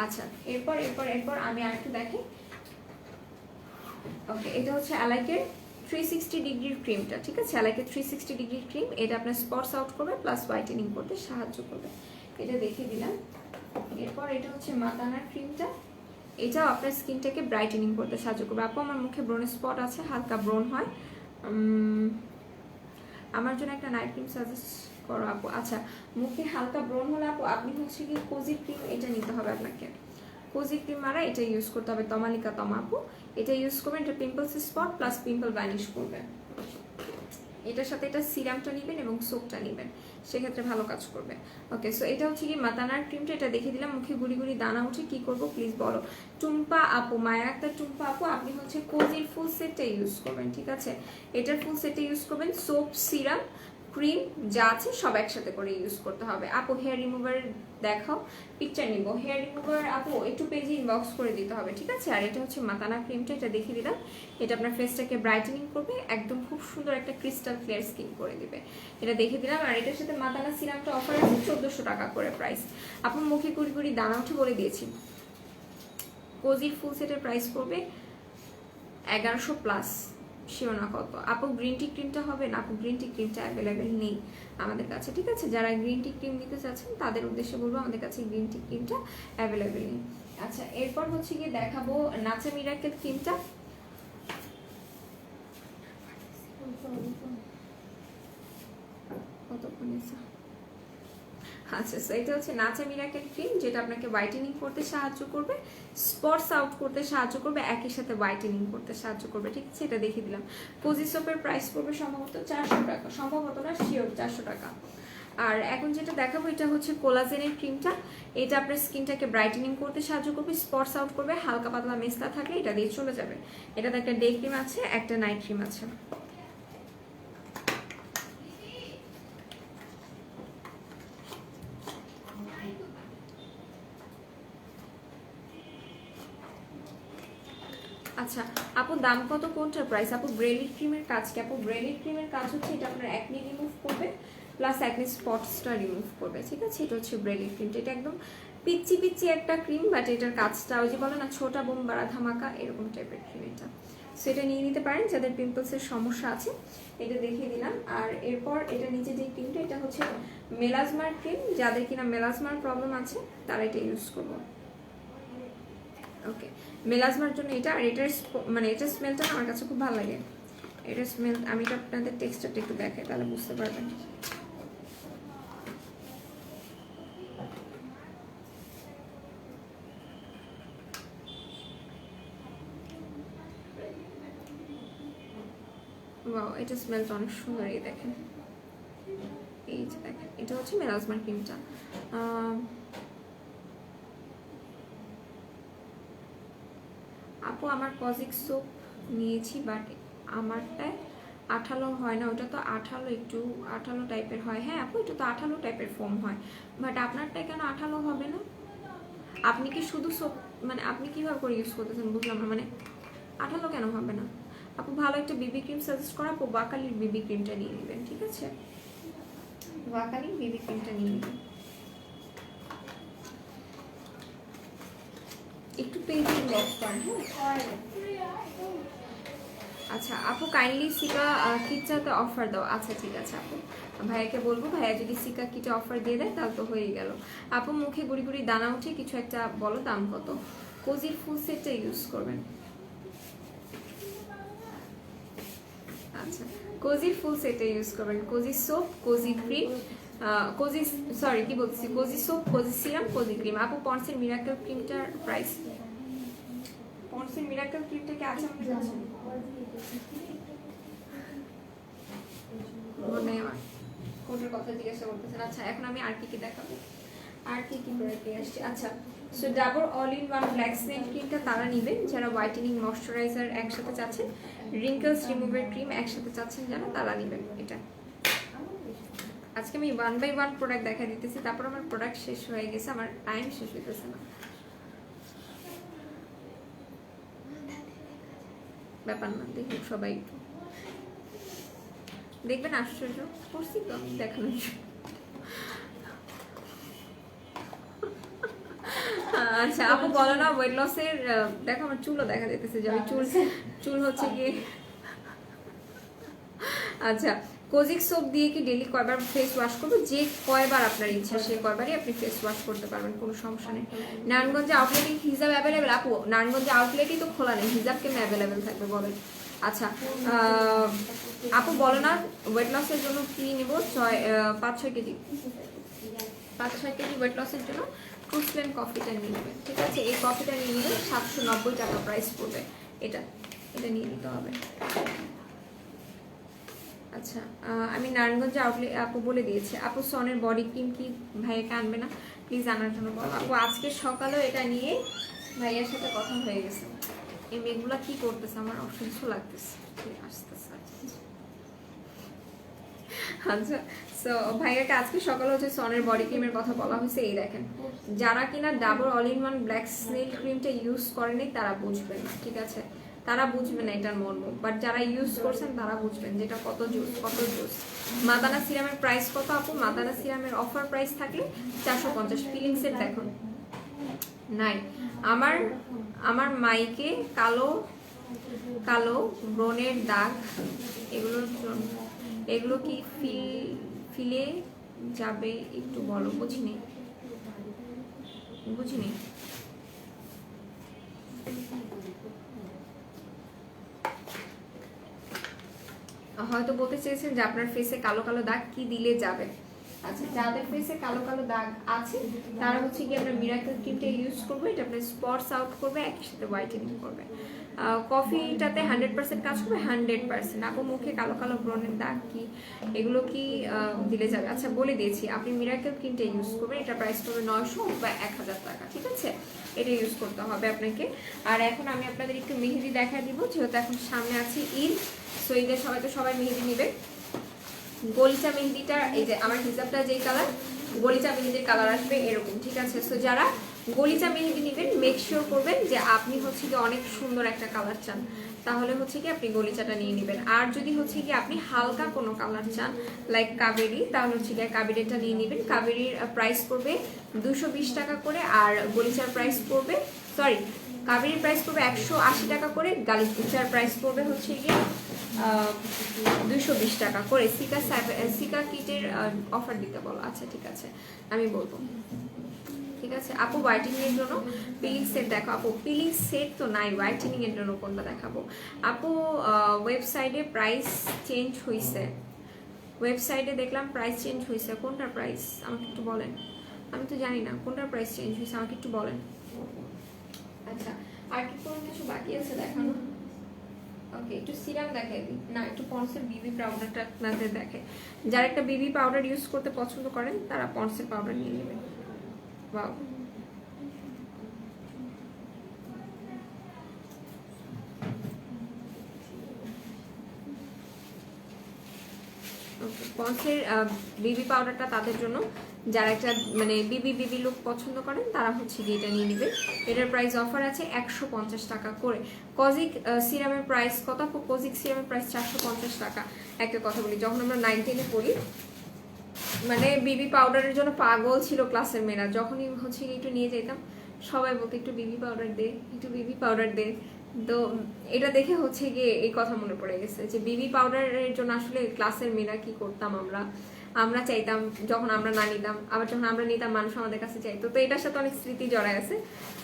আচ্ছা এরপর এরপর এরপর আমি আরেকটু দেখি। ওকে, এটা হচ্ছে অ্যালাইকের 360 ডিগ্রির ক্রিমটা, ঠিক আছে, অ্যালাইকের 360 ডিগ্রির ক্রিম। এটা আপনার স্পটস আউট করবে প্লাস হোয়াইটেনিং করতে সাহায্য করবে, এটা দেখিয়ে দিলাম। এরপর এটা হচ্ছে মাতানার ক্রিমটা, এটাও আপনার স্কিনটাকে ব্রাইটেনিং করতে সাহায্য করবে। আপু আমার মুখে ব্রনের স্পট আছে, হালকা ব্রন হয়, আমার জন্য একটা নাইট ক্রিম সাজেস্ট করো আপু। আচ্ছা, মুখে হালকা ব্রন হলে আপু আপনি হচ্ছে কি কোজি ক্রিম এটা নিতে হবে আপনাকে, কোজি ক্রিম মারা এটা ইউজ করতে হবে, তমালিকা তমা আপু এটা ইউজ করবেন। এটা pimples spot plus pimple vanish করবে। এটার সাথে এটা সিরামটা নেবেন এবং সোপটা নেবেন, সেক্ষেত্রে ভালো কাজ করবে। ওকে, সো এটা হচ্ছে কি মাতানার ক্রিমটা, এটা দেখে দিলাম। মুখে গুড়ি গুড়ি দানা উঠে কি করব প্লিজ বলো। টুম্পা আপু, মায়ের একটা টুম্পা আপু, আপনি হচ্ছে কোজির ফুল সেটটা ইউজ করবেন, ঠিক আছে, এটার ফুল সেটটা ইউজ করবেন। সোপ, সিরাম, ক্রিম যা আছে সব একসাথে করে ইউজ করতে হবে। আপু হেয়ার রিমুভার দেখাও, পিকচার নিব। হেয়ার রিমুভার আপু একটু পেজে ইনবক্স করে দিতে হবে, ঠিক আছে। আর এটা হচ্ছে মাতানা ক্রিমটা, এটা দেখিয়ে দিলাম। এটা আপনার ফেসটাকে ব্রাইটেনিং করবে, একদম খুব সুন্দর একটা ক্রিস্টাল ক্লিয়ার স্কিন করে দিবে, এটা দেখিয়ে দিলাম। আর এটার সাথে মাতানা সিরামটা অফার আছে 1400 টাকা করে প্রাইস। আপু মুখে কুড়ি কুড়ি দানা উঠে বলে দিয়েছি, কোজির ফুল সেটের প্রাইস পড়বে 1100 প্লাস, শিও না কত। আপু গ্রিন টি ক্রিমটা হবে না? আপু গ্রিন টি ক্রিমটা অ্যাভেলেবেল নেই আমাদের কাছে, ঠিক আছে। যারা গ্রিন টি ক্রিম নিতে চাচ্ছেন তাদের উদ্দেশ্যে বলবো আমাদের কাছে গ্রিন টি ক্রিমটা অ্যাভেলেবেল নেই। আচ্ছা এরপর হচ্ছে গিয়ে দেখাবো নাচা মিরাকেল ক্রিমটা। কতক্ষণ এসে আচ্ছা, সো এটা হচ্ছে নাচা মিরাকেল ক্রিম, যেটা আপনাকে হোয়াইটেনিং করতে সাহায্য করবে, স্পটস আউট করতে সাহায্য করবে, একই সাথে হোয়াইটেনিং করতে সাহায্য করবে, ঠিক আছে। এটা দেখিয়ে দিলাম। কোজি সোপের প্রাইস পড়বে সম্ভবত 400 টাকা, সম্ভবত না শিওর 400 টাকা। আর এখন যেটা দেখাবো এটা হচ্ছে কোলাজেনের ক্রিমটা, এটা আপনার স্কিনটাকে ব্রাইটেনিং করতে সাহায্য করবে, স্পটস আউট করবে, হালকা পাতলা মেসলা থাকলে এটা দিয়ে চলে যাবে। এটাতে একটা ডে ক্রিম আছে, একটা নাইট ক্রিম আছে। আচ্ছা আপু দাম কত কোনটার প্রাইস? আপু ব্রেলিড ক্রিমের কাজ কি? আপু ব্রেলিড ক্রিমের কাজ হচ্ছে এটা আপনার অ্যাকনি রিমুভ করবে প্লাস অ্যাকনি স্পটসটা রিমুভ করবে, ঠিক আছে। এটা হচ্ছে ব্রেলিড ক্রিমটা, এটা একদম পিচ্ছি পিচ্ছি একটা ক্রিম, বাট এটার কাজটা ওই যে বলো না ছোটা বোম বাড়া ধামাকা, এরকম টাইপের ক্রিম এটা। সো এটা নিয়ে নিতে পারেন যাদের পিম্পলসের সমস্যা আছে, এটা দেখিয়ে দিলাম। আর এরপর এটা নিচে যে ক্রিমটা, এটা হচ্ছে মেলাজমার ক্রিম, যাদের কিনা মেলাজমার প্রবলেম আছে তারা এটা ইউজ করবো। ওকে, মেলাজমার জন্য এটা। আর এটার মানে এটার স্মেলটা আমার কাছে খুব ভালো লাগে, এটার স্মেল। আমি এটা আপনাদের টেক্সচারটা একটু দেখাই, তাহলে বুঝতে পারবেন। ওয়াও, এটা স্মেলটা অনেক সুন্দর, এই দেখেন, এই যে দেখেন, এটা হচ্ছে মেলাজমার ক্রিমটা। আপু আমার কজিক সোপ নিয়েছি, বাট আমারটায় আঠালো হয় না, ওটা তো আঠালো, একটু আঠালো টাইপের হয়। হ্যাঁ আপু এটা তো আঠালো টাইপের ফোম হয়, বাট আপনারটায় কেন আঠালো হবে না? আপনি কি শুধু সোপ মানে আপনি কিভাবে করে ইউজ করতেছেন বুঝলাম না, মানে আঠালো কেন হবে না? আপু ভালো একটা বিবি ক্রিম সাজেস্ট করা, আপু ওয়াকালির বিবি ক্রিমটা নিয়ে নেবেন, ঠিক আছে, ওয়াকালির বিবি ক্রিমটা নিয়ে নেবেন। একটু পেজে ইনবক্স করেন। হ্যাঁ আচ্ছা আপু কাইন্ডলি সিকা কিটটাতে অফার দাও। আচ্ছা ঠিক আছে আপু, ভাইয়াকে বলবো, ভাইয়া যদি সিকা কিটে অফার দিয়ে দেয় তাহলে তো হয়েই গেল। আপু মুখে গুড়ি গুড়ি দানা উঠে কিছু একটা বলো, দাম কত? কোজির ফুল সেটটা ইউজ করবেন। আচ্ছা কোজির ফুল সেটটা ইউজ করবেন, cosy soap, cosy cream, cosy sorry কি বলছি, cosy soap, cosy serum, cosy cream. আপু পন্ডসের মিরাকেল ক্রিমটার প্রাইস, পন্ডসের মিরাকেল ক্রিমটা কি আছে আমাদের কাছে? মনে আমার কোনটার কথা জিজ্ঞাসা করতেছেন। আচ্ছা এখন আমি আর কি কি দেখাবো, আর কি কি প্রোডাক্ট নিয়ে আসছি। আচ্ছা so Dabur all in one black snake ক্রিমটা তারা নেবেন যারা হোয়াইটেনিং ময়শ্চারাইজার একসাথে চাচ্ছেন, রিঙ্কেলস রিমুভার ক্রিম একসাথে চাচ্ছেন যারা, তারা নেবেন এটা। আজকে আমি 1 বাই 1 প্রোডাক্ট দেখা দিতেছি, তারপর আমার প্রোডাক্ট শেষ হয়ে গেছে, আমার টাইম শেষ হইতেছে না, ব্যাপার না, দেখুন সবাই একটু দেখবেন, আশ্চর্য করছি তো আমি দেখানোর জন্য। আচ্ছা আপু বলো না ওয়েট লসের, দেখো আমার চুলও দেখা যেতেছে যে আমি চুল হচ্ছে কি। আচ্ছা কোজিক সোপ দিয়ে কি ডেইলি কয়বার ফেস ওয়াশ করবো? যে কয়বার আপনার ইচ্ছা সে কয়বারই আপনি ফেস ওয়াশ করতে পারবেন, কোনো সমস্যা নেই। নারায়ণগঞ্জে আউটলেটে হিজাব অ্যাভেলেবেল? আপু নারায়ণগঞ্জে আউটলেটই তো খোলা নেই, হিজাব কেমন অ্যাভেলেবেল থাকবে বলেন। আচ্ছা আপু বলো না ওয়েট লসের জন্য কি নিব? 5-6 কেজি, 5-6 কেজি ওয়েট লসের জন্য ট্রুসল্যান্ড কফিটা নিয়ে নেবেন, ঠিক আছে? এই কফিটা নিয়ে নেবেন, 790 টাকা প্রাইস পড়বে, এটা নিয়ে নিতে হবে। আচ্ছা আমি নারায়ণগঞ্জে আউটলেট আপু বলে দিয়েছে। আপু সনের বডি ক্রিম কি ভাইয়াকে আনবে না? প্লিজ আনার জন্য বলো আপু। আজকে সকালেও এটা নিয়ে ভাইয়ার সাথে কথা হয়ে গেছে। এই মেয়েগুলা কি করতেছে, আমার অসহ্য লাগতেছে, আসতেছে। আচ্ছা সো ভাইয়াকে আজকে সকালে হচ্ছে সনের বডি ক্রিমের কথা বলা হয়েছে। এই দেখেন, যারা কিনা Dabur all in one black snail ক্রিমটা ইউজ করেনি তারা বুঝবেন না, ঠিক আছে? তারা বুঝবেন না এটার মর্ম, বাট যারা ইউজ করছেন তারা বুঝবেন যেটা কত জুস, কত জুস। মাদানা সিরামের প্রাইস কত আপু? মাদানা সিরামের অফার প্রাইস থাকলে 450। ফিলিংসের দেখুন নাই, আমার মাইকে কালো কালো ব্রণের দাগ, এগুলোর জন্য, এগুলো কি ফিলে যাবে একটু বলো, বুঝিনি। হয়তো বলতে চেয়েছেন যে আপনার ফেসে কালো কালো দাগ কি দিলে যাবে। আচ্ছা যাদের ফেসে কালো কালো দাগ আছে তারা হচ্ছে কি আমরা মিরাকেল ক্রিমটা ইউজ করবো, এটা আপনার স্পটস আউট করবে, একই সাথে হোয়াইটেনিং করবে। কফিটাতে 100% কাজ করবে, 100%। আপু মুখে কালো কালো ব্রণের দাগ কি, এগুলো কি দিলে যাবে? আচ্ছা বলে দিয়েছি, আপনি মিরাকেল ক্রিমটা ইউজ করবেন, এটা প্রাইস পড়বে 900 বা 1000 টাকা, ঠিক আছে? এটা ইউজ করতে হবে আপনাকে। আর এখন আমি আপনাদের একটু মেহেদি দেখা দিব, যেহেতু এখন সামনে আছে ঈদ, সো ঈদের সবাই মেহেদি নেবে। গলিচা মেহেদিটা, এই যে আমার হিসাবটা যেই কালার, গলিচা মেহেদির কালার আসবে এরকম, ঠিক আছে? সো যারা গলিচা মেহেদি নেবেন মেক শিওর করবেন যে আপনি হচ্ছে কি অনেক সুন্দর একটা কালার চান, তাহলে হচ্ছে কি আপনি গলিচাটা নিয়ে নেবেন। আর যদি হচ্ছে কি আপনি হালকা কোনো কালার চান লাইক কাবেরি, তাহলে হচ্ছে কি কাবেরিটা নিয়ে নেবেন। কাবেরির প্রাইস পড়বে 220 টাকা করে, আর গলিচার প্রাইস পড়বে, সরি কাবেরির প্রাইস পড়বে 180 টাকা করে, গলিচার প্রাইস পড়বে হচ্ছে গিয়ে 220 টাকা করে। সিকা কিটের অফার দিতে বলো। আচ্ছা ঠিক আছে আমি বলবো, ঠিক আছে? আপু হোয়াইটেনিং এর জন্য পিলিং সেট দেখো। আপু পিলিং সেট তো নাই, হোয়াইটেনিং এর জন্য কোনটা দেখাবো? আপু ওয়েবসাইটে প্রাইস চেঞ্জ হয়েছে, ওয়েবসাইটে দেখলাম প্রাইস চেঞ্জ হয়েছে, কোনটার প্রাইস আমাকে একটু বলেন? আমি তো জানি না কোনটার প্রাইস চেঞ্জ হয়েছে, আমাকে একটু বলেন। আচ্ছা আর কি কোনো কিছু বাকি আছে দেখানো? ওকে একটু সিরাম দেখাই দিই না, একটু পন্ডসের বিবি পাউডারটা আপনাদের দেখে। যারা একটা বিবি পাউডার ইউজ করতে পছন্দ করেন তারা পন্ডসের পাউডার নিয়ে নেবেন। ওয়াও ওকে পন্ডসের বিবি পাউডারটা তাদের জন্য যারা একটা মানে বিবি লুক পছন্দ করেন তারা হচ্ছে গিয়ে এটা নিয়ে নেবেন। এটার প্রাইস অফার আছে 150 টাকা করে। কজিক সিরামের প্রাইস কত? কজিক সিরামের প্রাইস 450 টাকা। একটা কথা বলি, যখন আমরা 9-10-এ পড়ি মানে বিবি পাউডারের জন্য পাগল ছিল ক্লাসের মেয়েরা, যখনই হচ্ছে একটু নিয়ে যেতাম সবাই বলতো একটু বিবি পাউডার দে, একটু বিবি পাউডার দে। তো এটা দেখে হচ্ছে গিয়ে এই কথা মনে পড়ে গেছে যে বিবি পাউডারের জন্য আসলে ক্লাসের মেয়েরা কি করতাম আমরা চাইতাম যখন আমরা না নিতাম, আবার যখন আমরা নিতাম মানুষ আমাদের কাছে চাইতো। তো এটার সাথে অনেক স্মৃতি জড়ায় আছে।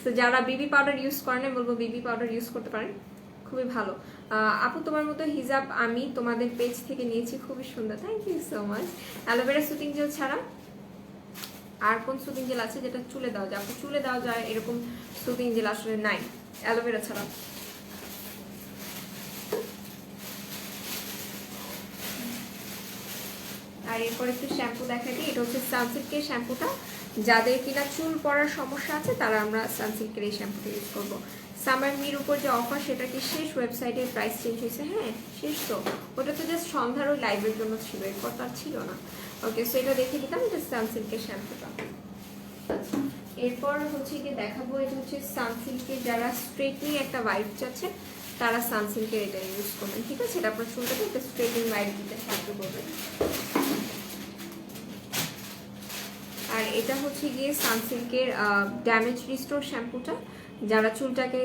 তো যারা বিবি পাউডার ইউজ করেন বলবো বিবি পাউডার ইউজ করতে পারেন, খুবই ভালো। আপু তোমার মতো হিজাব আমি তোমাদের পেজ থেকে নিয়েছি, খুবই সুন্দর, thank you so much. Aloe vera soothing gel ছাড়া আর কোন সুতিং জেল আছে যেটা চুলে দেওয়া যায়? আপু চুলে দেওয়া যায় এরকম সুতিং জেল আসলে নাই অ্যালোভেরা ছাড়া। আর এরপর একটু শ্যাম্পু দেখা দিই, এটা হচ্ছে সানসিল্কের শ্যাম্পুটা। যাদের কিনা চুল পড়ার সমস্যা আছে তারা আমরা সানসিল্কের এই শ্যাম্পুটা ইউজ করবো। সামার মির উপর যে অফার সেটা কি শেষ? ওয়েবসাইটের প্রাইস চেঞ্জ হয়েছে? হ্যাঁ শেষ। তো ওটা তো জাস্ট সন্ধ্যার ওই লাইভের জন্য ছিল, এরপর তার ছিল না। ওকে, সো এটা দেখে দিতাম, এটা সানসিল্কের শ্যাম্পুটা। এরপর হচ্ছে কি দেখাবো, এটা হচ্ছে সানসিল্কের যারা স্ট্রেটনিং একটা ভাইব চাচ্ছে তারা সানসিল্কের এটা ইউজ করবেন, ঠিক আছে? এটা আপনার চুলটাকে একটা স্ট্রেটনিং ভাইব দিতে সাহায্য করবে। আর এটা হচ্ছে গিয়ে সানসিল্কের ড্যামেজ রিস্টোর শ্যাম্পুটা। যারা চুলটাকে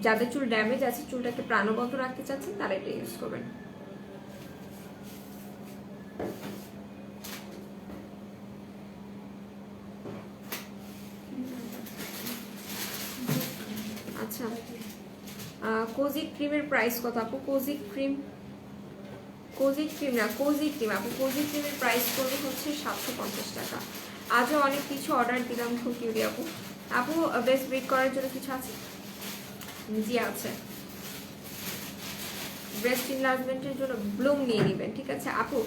যাদের চুল ড্যামেজ আছে, চুলটাকে প্রাণবন্ত রাখতে চাচ্ছেন তারা এটা ইউজ করবেন। আচ্ছা, কোজি ক্রিমের প্রাইস কত আপু? কোজি ক্রিম না, কোজি ক্রিম আপু, কোজি ক্রিমের প্রাইস পড়বে হচ্ছে 750 টাকা। আজও অনেক কিছু অর্ডার দিলাম, খুব কিউরি আপু। আপু বেস্ট ব্রেক করার জন্য কিছু আছে? জি আছে, ব্রেস্ট ইনলার্জমেন্টের জন্য ব্লুম নিয়ে নেবেন, ঠিক আছে আপু?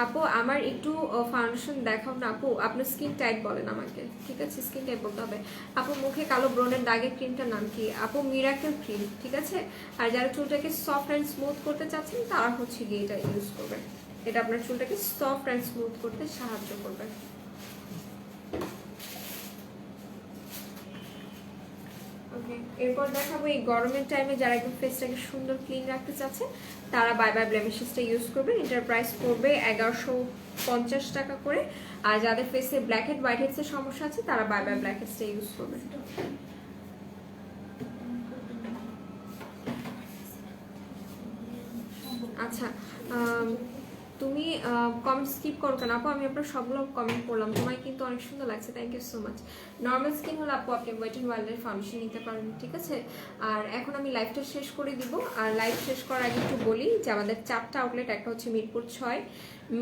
আপু আমার একটু ফাউন্ডেশন দেখাও না আপু, আপনার স্কিন টাইপ বলেন আমাকে, ঠিক আছে? স্কিন টাইপ বলতে হবে। আপু মুখে কালো ব্রণের দাগের ক্রিমটার নাম কি? আপু মিরাকেল ক্রিম, ঠিক আছে? আর যারা চুলটাকে সফট অ্যান্ড স্মুথ করতে চাচ্ছেন তারা হচ্ছে গিয়ে এটা ইউজ করবেন। এটা আপনার চুলটাকে সফট অ্যান্ড স্মুথ করতে সাহায্য করবে। ওকে, এরপর দেখাবো এই গরমের টাইমে যারা একদম ফেসটাকে সুন্দর ক্লিন রাখতে চাচ্ছে তারা বাই বাই ব্লেমিশেসটা ইউজ করবেন। এটার প্রাইস পড়বে 1150 টাকা করে। আর যাদের ফেসে ব্ল্যাক হেড হোয়াইট হেডসের সমস্যা আছে তারা বাই বাই ব্ল্যাক হেডসটা ইউজ করবেন। আচ্ছা, তুমি কমেন্ট স্কিপ করো কেন আপু? আমি আপনার সবগুলো কমেন্ট করলাম, তোমায় কিন্তু অনেক সুন্দর লাগছে, thank you so much. Normal skin হলে আপু আপনি ওয়েট অ্যান্ড ওয়াইল্ডের ফাউন্ডেশন নিতে পারেন, ঠিক আছে? আর এখন আমি লাইভটা শেষ করে দিব। আর লাইভ শেষ করার আগে একটু বলি যে আমাদের 4টা আউটলেট, একটা হচ্ছে মিরপুর 6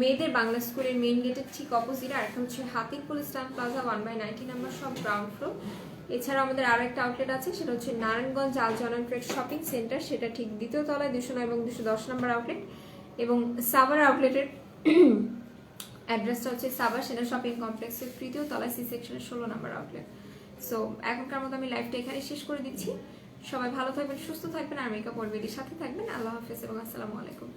মেয়েদের বাংলা স্কুলের মেইন গেটের ঠিক অপোজিট, আর একটা হচ্ছে হাতিরপুল স্টান প্লাজা 1/90 নাম্বার, সব গ্রাউন্ড ফ্লোর। এছাড়া আমাদের আরও একটা আউটলেট আছে, সেটা হচ্ছে নারায়ণগঞ্জ আলজন ট্রেড শপিং সেন্টার, সেটা ঠিক দ্বিতীয় তলায় 209 এবং 210 নম্বর আউটলেট। এবং সাভার আউটলেটের অ্যাড্রেসটা হচ্ছে সাভার সেনা শপিং কমপ্লেক্সের তৃতীয় তলায় সি সেকশনের 16 নম্বর আউটলেট। সো এখনকার মতো আমি লাইভটা এখানে শেষ করে দিচ্ছি। সবাই ভালো থাকবেন, সুস্থ থাকবেন, আর মেকআপ ওর সাথে থাকবেন। আল্লাহ হাফেজ এবং আসসালামু আলাইকুম।